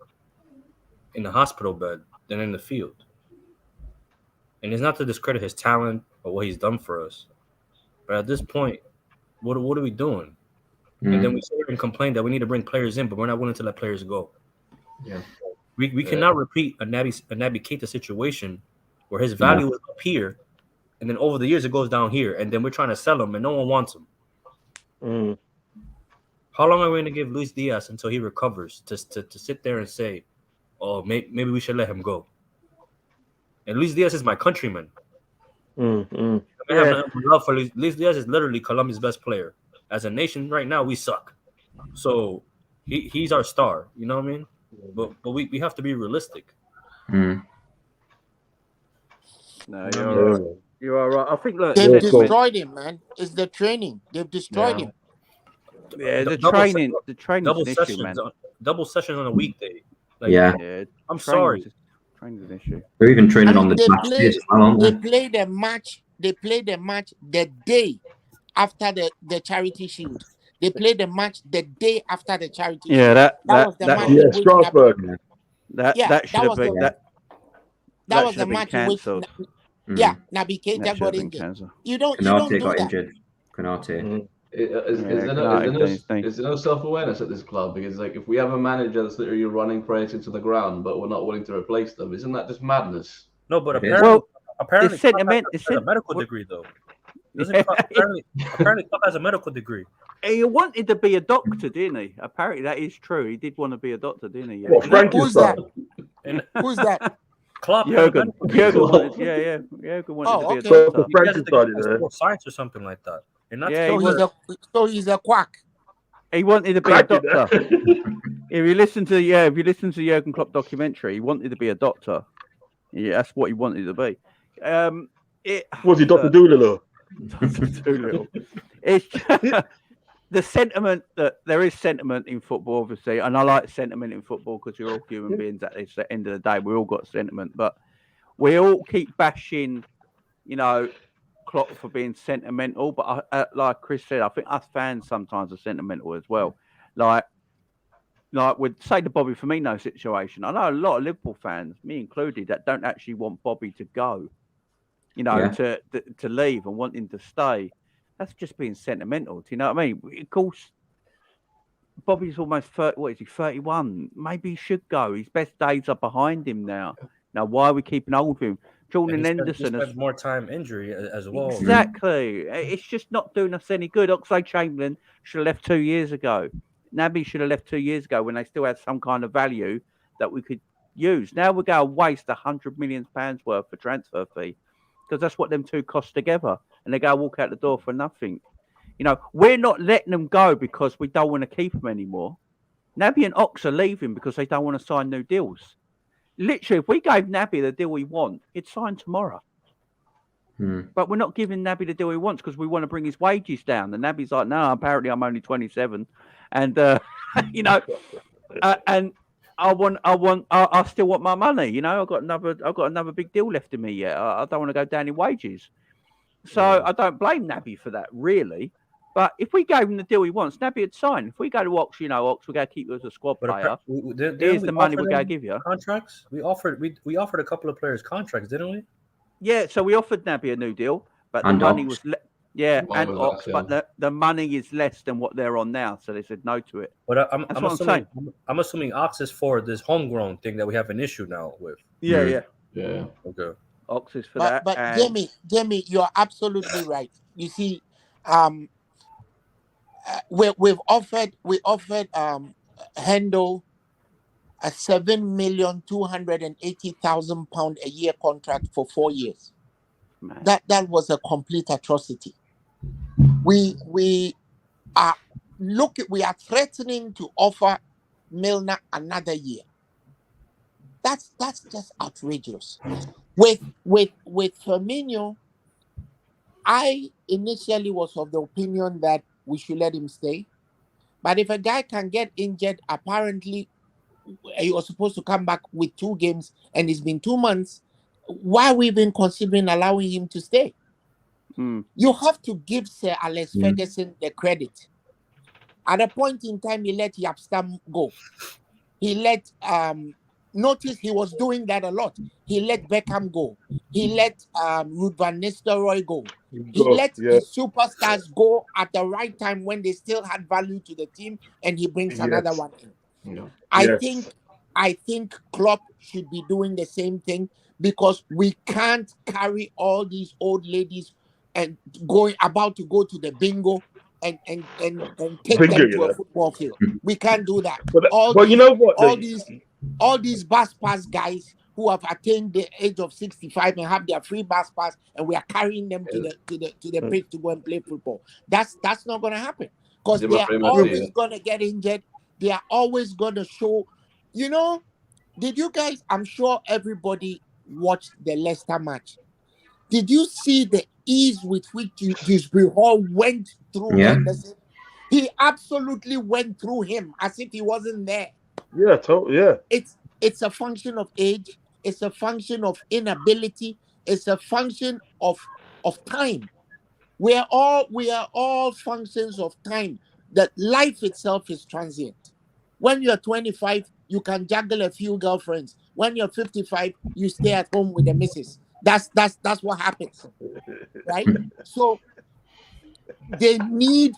Speaker 7: in the hospital bed than in the field. And it's not to discredit his talent or what he's done for us. But at this point, what are we doing? And then we sit here and complain that we need to bring players in, but we're not willing to let players go.
Speaker 2: Yeah.
Speaker 7: We cannot repeat a Naby Keita situation where his value is up here, and then over the years it goes down here, and then we're trying to sell him and no one wants him. How long are we going to give Luis Diaz until he recovers to sit there and say, oh, maybe we should let him go? And Luis Diaz is my countryman. I have nothing but love for Luis Diaz. Is literally Colombia's best player. As a nation right now, we suck. So he's our star. You know what I mean? But we have to be realistic.
Speaker 1: No, you're right. You are right. I think
Speaker 5: they've destroyed him, man. It's the training. They've destroyed him.
Speaker 1: Yeah, the training
Speaker 7: double
Speaker 1: an
Speaker 7: sessions,
Speaker 1: issue, man.
Speaker 7: Double sessions on a weekday.
Speaker 1: I'm
Speaker 7: sorry.
Speaker 1: Training's an issue.
Speaker 2: They're even training on the match days as well, aren't
Speaker 5: they
Speaker 2: they?
Speaker 5: played the match. They played the match the day after the charity shield. They played the match the day after the charity shield.
Speaker 1: That
Speaker 5: was the match.
Speaker 4: Yeah, Strasbourg.
Speaker 1: That should have been
Speaker 5: that was the match in which Naby Keita got injured.
Speaker 1: Cancelled.
Speaker 5: You don't
Speaker 2: Konate
Speaker 5: do
Speaker 2: got
Speaker 5: that.
Speaker 2: injured. Konate.
Speaker 6: Is there no self-awareness at this club? Because if we have a manager that's literally running players into the ground, but we're not willing to replace them, isn't that just madness?
Speaker 7: No, but
Speaker 1: apparently
Speaker 7: Klopp has a medical degree, though. Apparently Klopp has a medical degree.
Speaker 1: He wanted to be a doctor, didn't he? Apparently that is true. He did want to be a doctor, didn't he?
Speaker 4: What, Frankenstein?
Speaker 5: Who's that?
Speaker 7: Klopp.
Speaker 1: Jurgen wanted, Jurgen wanted to be a doctor.
Speaker 4: Frankenstein,
Speaker 7: sports science or something like that.
Speaker 5: So he's a quack.
Speaker 1: He wanted to be a doctor. If you listen to the Jurgen Klopp documentary, he wanted to be a doctor. Yeah, that's what he wanted to be.
Speaker 4: Was he Dr. Doolittle?
Speaker 1: Dr. Doolittle. It's the sentiment that there is sentiment in football, obviously, and I like sentiment in football because we're all human beings. At the end of the day, we all got sentiment, but we all keep bashing, Klopp for being sentimental. But like Chris said, I think us fans sometimes are sentimental as well. Like with say the Bobby Firmino situation. I know a lot of Liverpool fans, me included, that don't actually want Bobby to go. To leave and want him to stay. That's just being sentimental. Do you know what I mean? Of course, Bobby's almost 30. What is he? 31. Maybe he should go. His best days are behind him now. Now, why are we keeping hold of him? Jordan
Speaker 7: He
Speaker 1: Henderson has
Speaker 7: spends more time injury as well.
Speaker 1: exactly. It's just not doing us any good. Oxlade-Chamberlain should have left 2 years ago. Naby should have left 2 years ago when they still had some kind of value that we could use. Now we're going to waste £100 million worth for transfer fee because that's what them two cost together, and they go walk out the door for nothing. You know, we're not letting them go because we don't want to keep them anymore. Naby and Ox are leaving because they don't want to sign new deals. Literally, if we gave Naby the deal we want, he'd sign tomorrow. But we're not giving Naby the deal he wants because we want to bring his wages down. And Naby's like, no, apparently I'm only 27, and you know, and I still want my money. You know, I've got another big deal left in me yet. I don't want to go down in wages. So I don't blame Naby for that, really. But if we gave him the deal he wants, Naby would sign. If we go to Ox, you know, Ox, we're going to keep you as a squad player. Here's the money we're going to give you.
Speaker 7: Contracts? We offered a couple of players contracts, didn't we?
Speaker 1: Yeah, so we offered Naby a new deal, but the money was but the money is less than what they're on now, so they said no to it.
Speaker 7: But I'm assuming Ox is for this homegrown thing that we have an issue now with.
Speaker 1: Yeah.
Speaker 7: Okay.
Speaker 1: Ox is for that.
Speaker 5: But Jamie, you're absolutely right. You see, we offered Hendo a £7,280,000 a year contract for 4 years. Man. That was a complete atrocity. We are threatening to offer Milner another year. That's just outrageous. With Firmino, I initially was of the opinion that we should let him stay. But if a guy can get injured, apparently he was supposed to come back with 2 games and it's been 2 months, why are we even considering allowing him to stay? You have to give Sir Alex Ferguson the credit. At a point in time, he let Yapstam go. He let notice he was doing that a lot. He let Beckham go. He let Ruud van Nistelrooy go. He let the superstars go at the right time when they still had value to the team, and he brings another one in. I think Klopp should be doing the same thing, because we can't carry all these old ladies and about to go to the bingo and take them to a football field. We can't do that.
Speaker 4: But you know what?
Speaker 5: All these bus pass guys who have attained the age of 65 and have their free bus pass, and we are carrying them to the pitch to go and play football. That's not going to happen, because they are always going to get injured. They are always going to show. You know, did you guys? I'm sure everybody watched the Leicester match. Did you see the ease with which Dewsbury Hall went through Henderson? He absolutely went through him as if he wasn't there.
Speaker 4: Yeah, totally.
Speaker 5: It's a function of age. It's a function of inability. It's a function of time. We are all functions of time. That life itself is transient. When you're 25, you can juggle a few girlfriends. When you're 55, you stay at home with the missus. That's what happens, right? So they need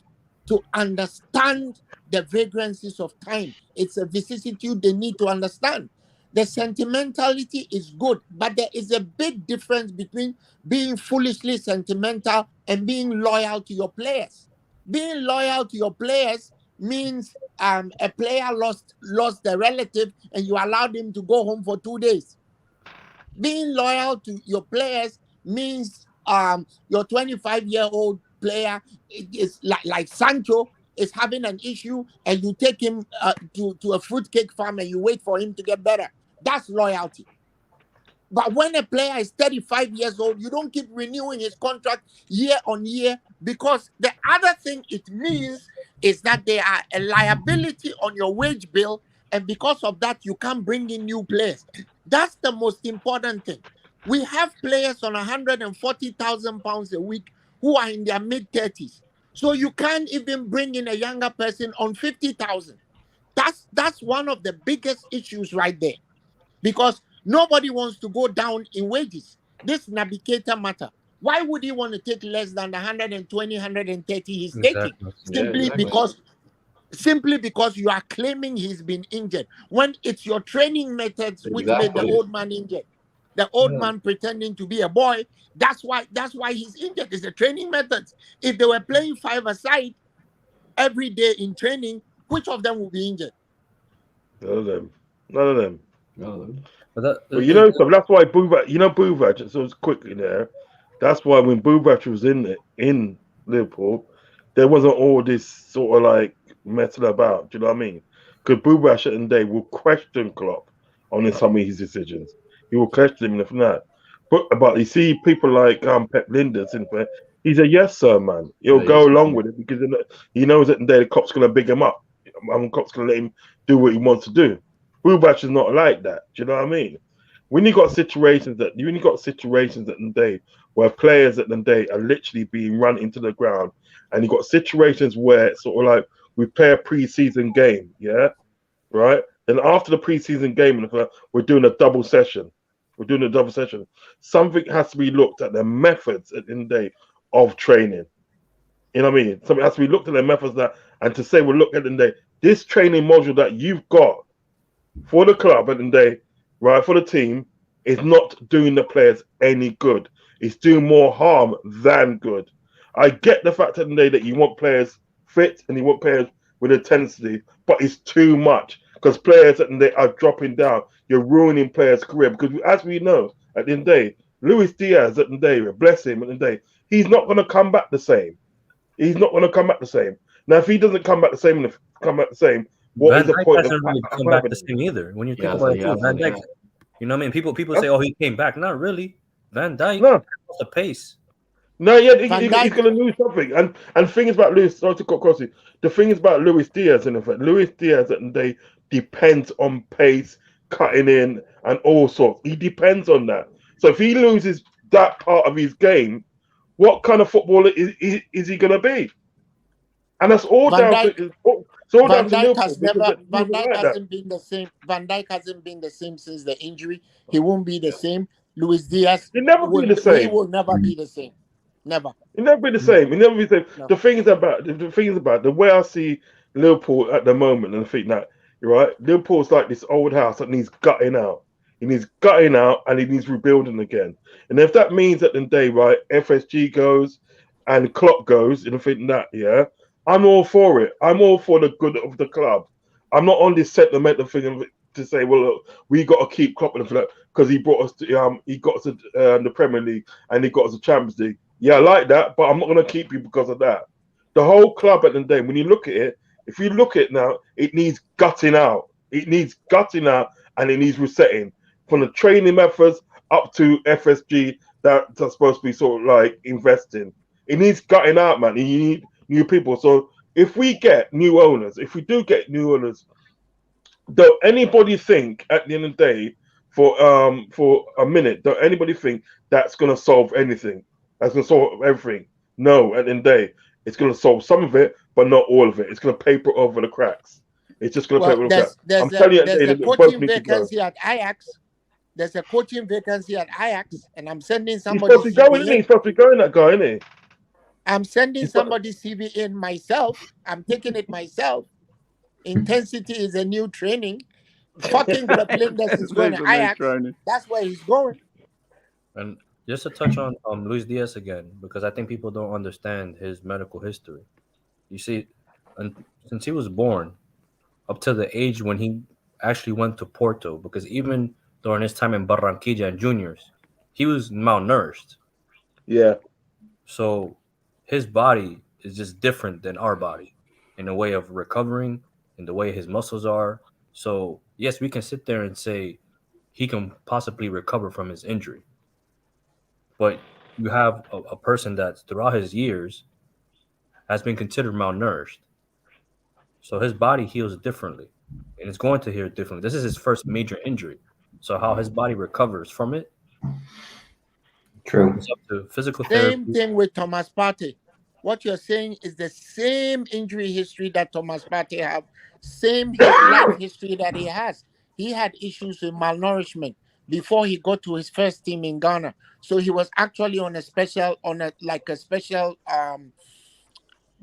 Speaker 5: to understand the vagrancies of time. It's a vicissitude they need to understand. The sentimentality is good, but there is a big difference between being foolishly sentimental and being loyal to your players. Being loyal to your players means a player lost a relative and you allowed him to go home for 2 days. Being loyal to your players means your 25-year-old player is like Sancho is having an issue, and you take him to a fruitcake farm and you wait for him to get better. That's loyalty. But when a player is 35 years old, you don't keep renewing his contract year on year, because the other thing it means is that they are a liability on your wage bill, and because of that, you can't bring in new players. That's the most important thing. We have players on £140,000 a week who are in their mid-30s. So you can't even bring in a younger person on 50,000. That's one of the biggest issues right there, because nobody wants to go down in wages. This Naby Keita matter. Why would he want to take less than the 120, 130 he's taking? Simply because you are claiming he's been injured, when it's your training methods which made the old man injured. The old man pretending to be a boy. That's why he's injured. It's the training methods. If they were playing 5-a-side every day in training, which of them will be injured?
Speaker 4: None of them. None of them.
Speaker 7: But
Speaker 4: But you know, so that's why Buvac, just so quickly there, that's why when Buvac was in Liverpool, there wasn't all this sort of like messing about. Do you know what I mean? Because Buvac at the end of the day will question Klopp on some of his decisions. He will question him from that. But you see people like Pep Linders, he's a yes sir man. He'll go along with it because he knows that the Klopp's going to big him up. Klopp's going to let him do what he wants to do. Buvac is not like that. Do you know what I mean? When you got situations at the end day where players at the day are literally being run into the ground, and you got situations where it's sort of like we play a pre-season game, yeah, right? Then after the pre-season game, we're doing a double session. Something has to be looked at the methods at the end of the day of training. You know what I mean? Something has to be looked at the methods and to say, well, look at the end of the day, this training module that you've got for the club at the end of the day, right, for the team, is not doing the players any good. It's doing more harm than good. I get the fact at the end of the day that you want players fit and you want players with intensity, but it's too much because players at the end of the day are dropping down. You're ruining players' career because, as we know, at the end of the day, Luis Diaz at the end of the day, bless him, at the end of the day, he's not going to come back the same. Now, if he doesn't come back the same, what is the point of
Speaker 7: really come back the same either? When you think about it, Van Dijk, you know what I mean? People say, "Oh, he came back." Not really. Van Dijk, the pace.
Speaker 4: No, yeah, he's going to lose something. And thing is about Luis. Sorry to cut across you. The thing is about Luis Diaz, in effect, Luis Diaz at the day depends on pace, cutting in, and all sorts. He depends on that. So if he loses that part of his game, what kind of footballer is he going to be? And that's all
Speaker 5: Van
Speaker 4: down
Speaker 5: Dijk,
Speaker 4: to Van Dijk
Speaker 5: hasn't been the same. Van Dijk hasn't been the same since the injury. He won't be the same. Luis Diaz,
Speaker 4: He'll never be the same.
Speaker 5: He will never be the same. Never.
Speaker 4: He'll never be the same. No. The thing is about the way I see Liverpool at the moment, and I think that right, Liverpool's like this old house that needs gutting out. He needs gutting out and he needs rebuilding again. And if that means at the day, right, FSG goes and Klopp goes, and I think that, yeah, I'm all for it. I'm all for the good of the club. I'm not on this sentimental thing to say, well, look, we got to keep Klopp because he brought us to, he got us to the Premier League and he got us to Champions League. Yeah, I like that, but I'm not going to keep you because of that. The whole club at the day, when you look at it, if you look at it now, it needs gutting out. It needs gutting out and it needs resetting from the training methods up to FSG that's supposed to be sort of like investing. It needs gutting out, man. You need new people. So if we get new owners, don't anybody think at the end of the day for a minute, don't anybody think that's gonna solve anything? That's gonna solve everything? No, at the end of the day, it's gonna solve some of it, but not all of it. It's gonna paper over the cracks. It's just gonna paper over the cracks. I'm telling you,
Speaker 5: there's a coaching vacancy at Ajax. There's a coaching vacancy at Ajax, and I'm sending somebody.
Speaker 4: He's supposed to be going, that guy, isn't he?
Speaker 5: I'm sending somebody CV in myself. I'm taking it myself. Intensity is a new training. Fucking Blenders is going to Ajax. That's where he's going.
Speaker 7: And just to touch on Luis Diaz again, because I think people don't understand his medical history. You see, since he was born, up to the age when he actually went to Porto, because even during his time in Barranquilla and juniors, he was malnourished.
Speaker 4: Yeah.
Speaker 7: So his body is just different than our body in a way of recovering, in the way his muscles are. So yes, we can sit there and say he can possibly recover from his injury. But you have a person that throughout his years has been considered malnourished. So his body heals differently, and it's going to heal differently. This is his first major injury. So how his body recovers from it,
Speaker 2: true.
Speaker 7: It's up to physical therapy.
Speaker 5: Same thing with Thomas Partey. What you're saying is the same injury history that Thomas Partey have, same life history that he has. He had issues with malnourishment before he got to his first team in Ghana. So he was actually on a special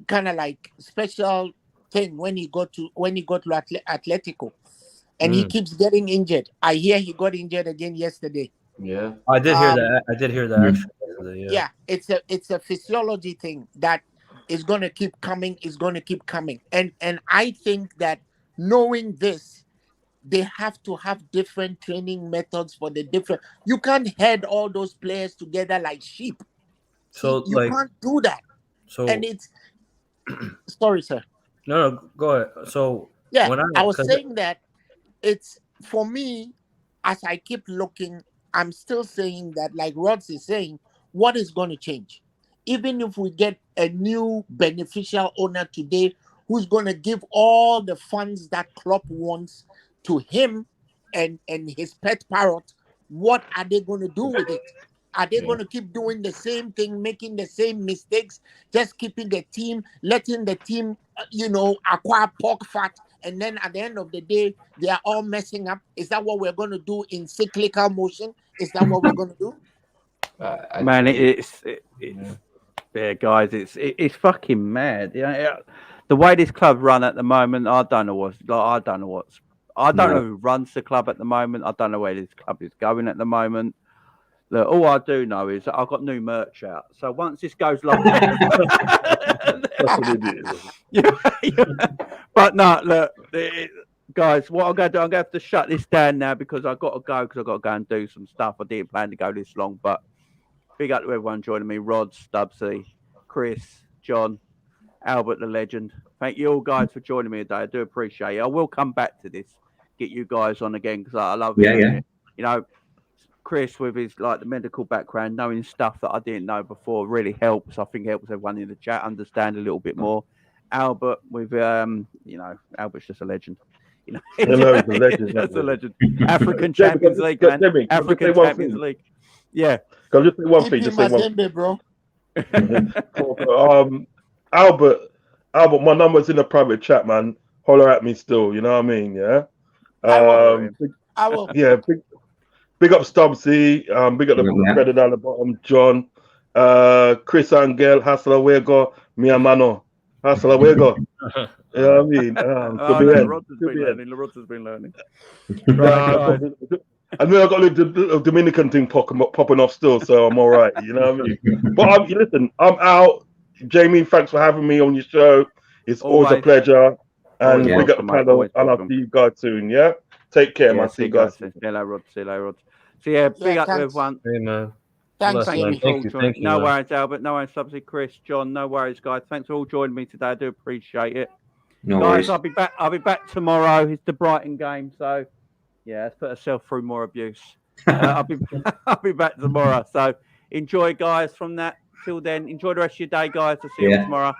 Speaker 5: kind of like special thing when he got to Atletico. And he keeps getting injured. I hear he got injured again yesterday.
Speaker 6: Yeah.
Speaker 7: I did hear
Speaker 5: Um,
Speaker 7: that. I did hear that
Speaker 2: Mm.
Speaker 7: actually yesterday. Yeah.
Speaker 5: Yeah, it's a physiology thing that is going to keep coming, and I think that knowing this, they have to have different training methods for the different. You can't head all those players together like sheep.
Speaker 7: So
Speaker 5: You
Speaker 7: like,
Speaker 5: can't do that. And
Speaker 7: so
Speaker 5: it's sorry, sir.
Speaker 7: no, go ahead. So
Speaker 5: Yeah,
Speaker 7: when
Speaker 5: I was
Speaker 7: cause
Speaker 5: saying that it's for me, as I keep looking, I'm still saying that, like Rods is saying, what is going to change? Even if we get a new beneficial owner today who's going to give all the funds that Klopp wants to him and his pet parrot, what are they going to do with it? Are they going to keep doing the same thing, making the same mistakes, just keeping the team, letting the team, acquire pork fat, and then at the end of the day, they are all messing up? Is that what we're going to do in cyclical motion? Is that what we're going to do?
Speaker 1: Man, it's
Speaker 6: Yeah.
Speaker 1: yeah, guys, it's fucking mad. Yeah, the way this club run at the moment, I don't know I don't know who runs the club at the moment. I don't know where this club is going at the moment. Look, all I do know is that I've got new merch out. So once this goes live,
Speaker 4: That's an idiot.
Speaker 1: but no, look, guys, what I'm going to do, I'm going to have to shut this down now because I've got to go and do some stuff. I didn't plan to go this long, but big up to everyone joining me: Rod, Stubbsy, Chris, John, Albert, the legend. Thank you all guys for joining me today. I do appreciate it. I will come back to this, get you guys on again because I love it. You know, Chris with his the medical background, knowing stuff that I didn't know before really helps. I think it helps everyone in the chat understand a little bit more. Albert with Albert's just a legend.
Speaker 4: I know he's a legend.
Speaker 1: That's a legend. African Champions League, man. African Champions League. Yeah.
Speaker 4: Can I just say one
Speaker 5: Keep
Speaker 4: thing?
Speaker 5: him
Speaker 4: Just say
Speaker 5: as
Speaker 4: one.
Speaker 5: Embe, bro.
Speaker 4: Albert, my number's in the private chat, man. Holler at me still. You know what I mean? Yeah.
Speaker 5: I will.
Speaker 4: Yeah. Big up Stubbsy. Big up the brother down the bottom, John. Chris Angel, Hasta Luego, mi hermano. Hasta Luego. You know what I mean?
Speaker 1: Rods has been learning. Right,
Speaker 4: I know I got a little Dominican thing popping off still, so I'm all right. You know what I mean? But listen, I'm out. Jamie, thanks for having me on your show. It's always a pleasure. And big up the panel, and I'll see you guys soon. Yeah, take care, man. See you guys.
Speaker 1: See you later, Rod. So yeah, big up to everyone.
Speaker 7: Hey man.
Speaker 5: Thanks,
Speaker 7: Thank you.
Speaker 1: No worries, Albert. No worries, Subsy, Chris, John. No worries, guys. Thanks for all joining me today. I do appreciate it.
Speaker 2: No
Speaker 1: guys,
Speaker 2: worries.
Speaker 1: I'll be back tomorrow. It's the Brighton game, so yeah, let's put ourselves through more abuse. I'll be back tomorrow. So enjoy, guys. From that till then, enjoy the rest of your day, guys. I'll see you tomorrow.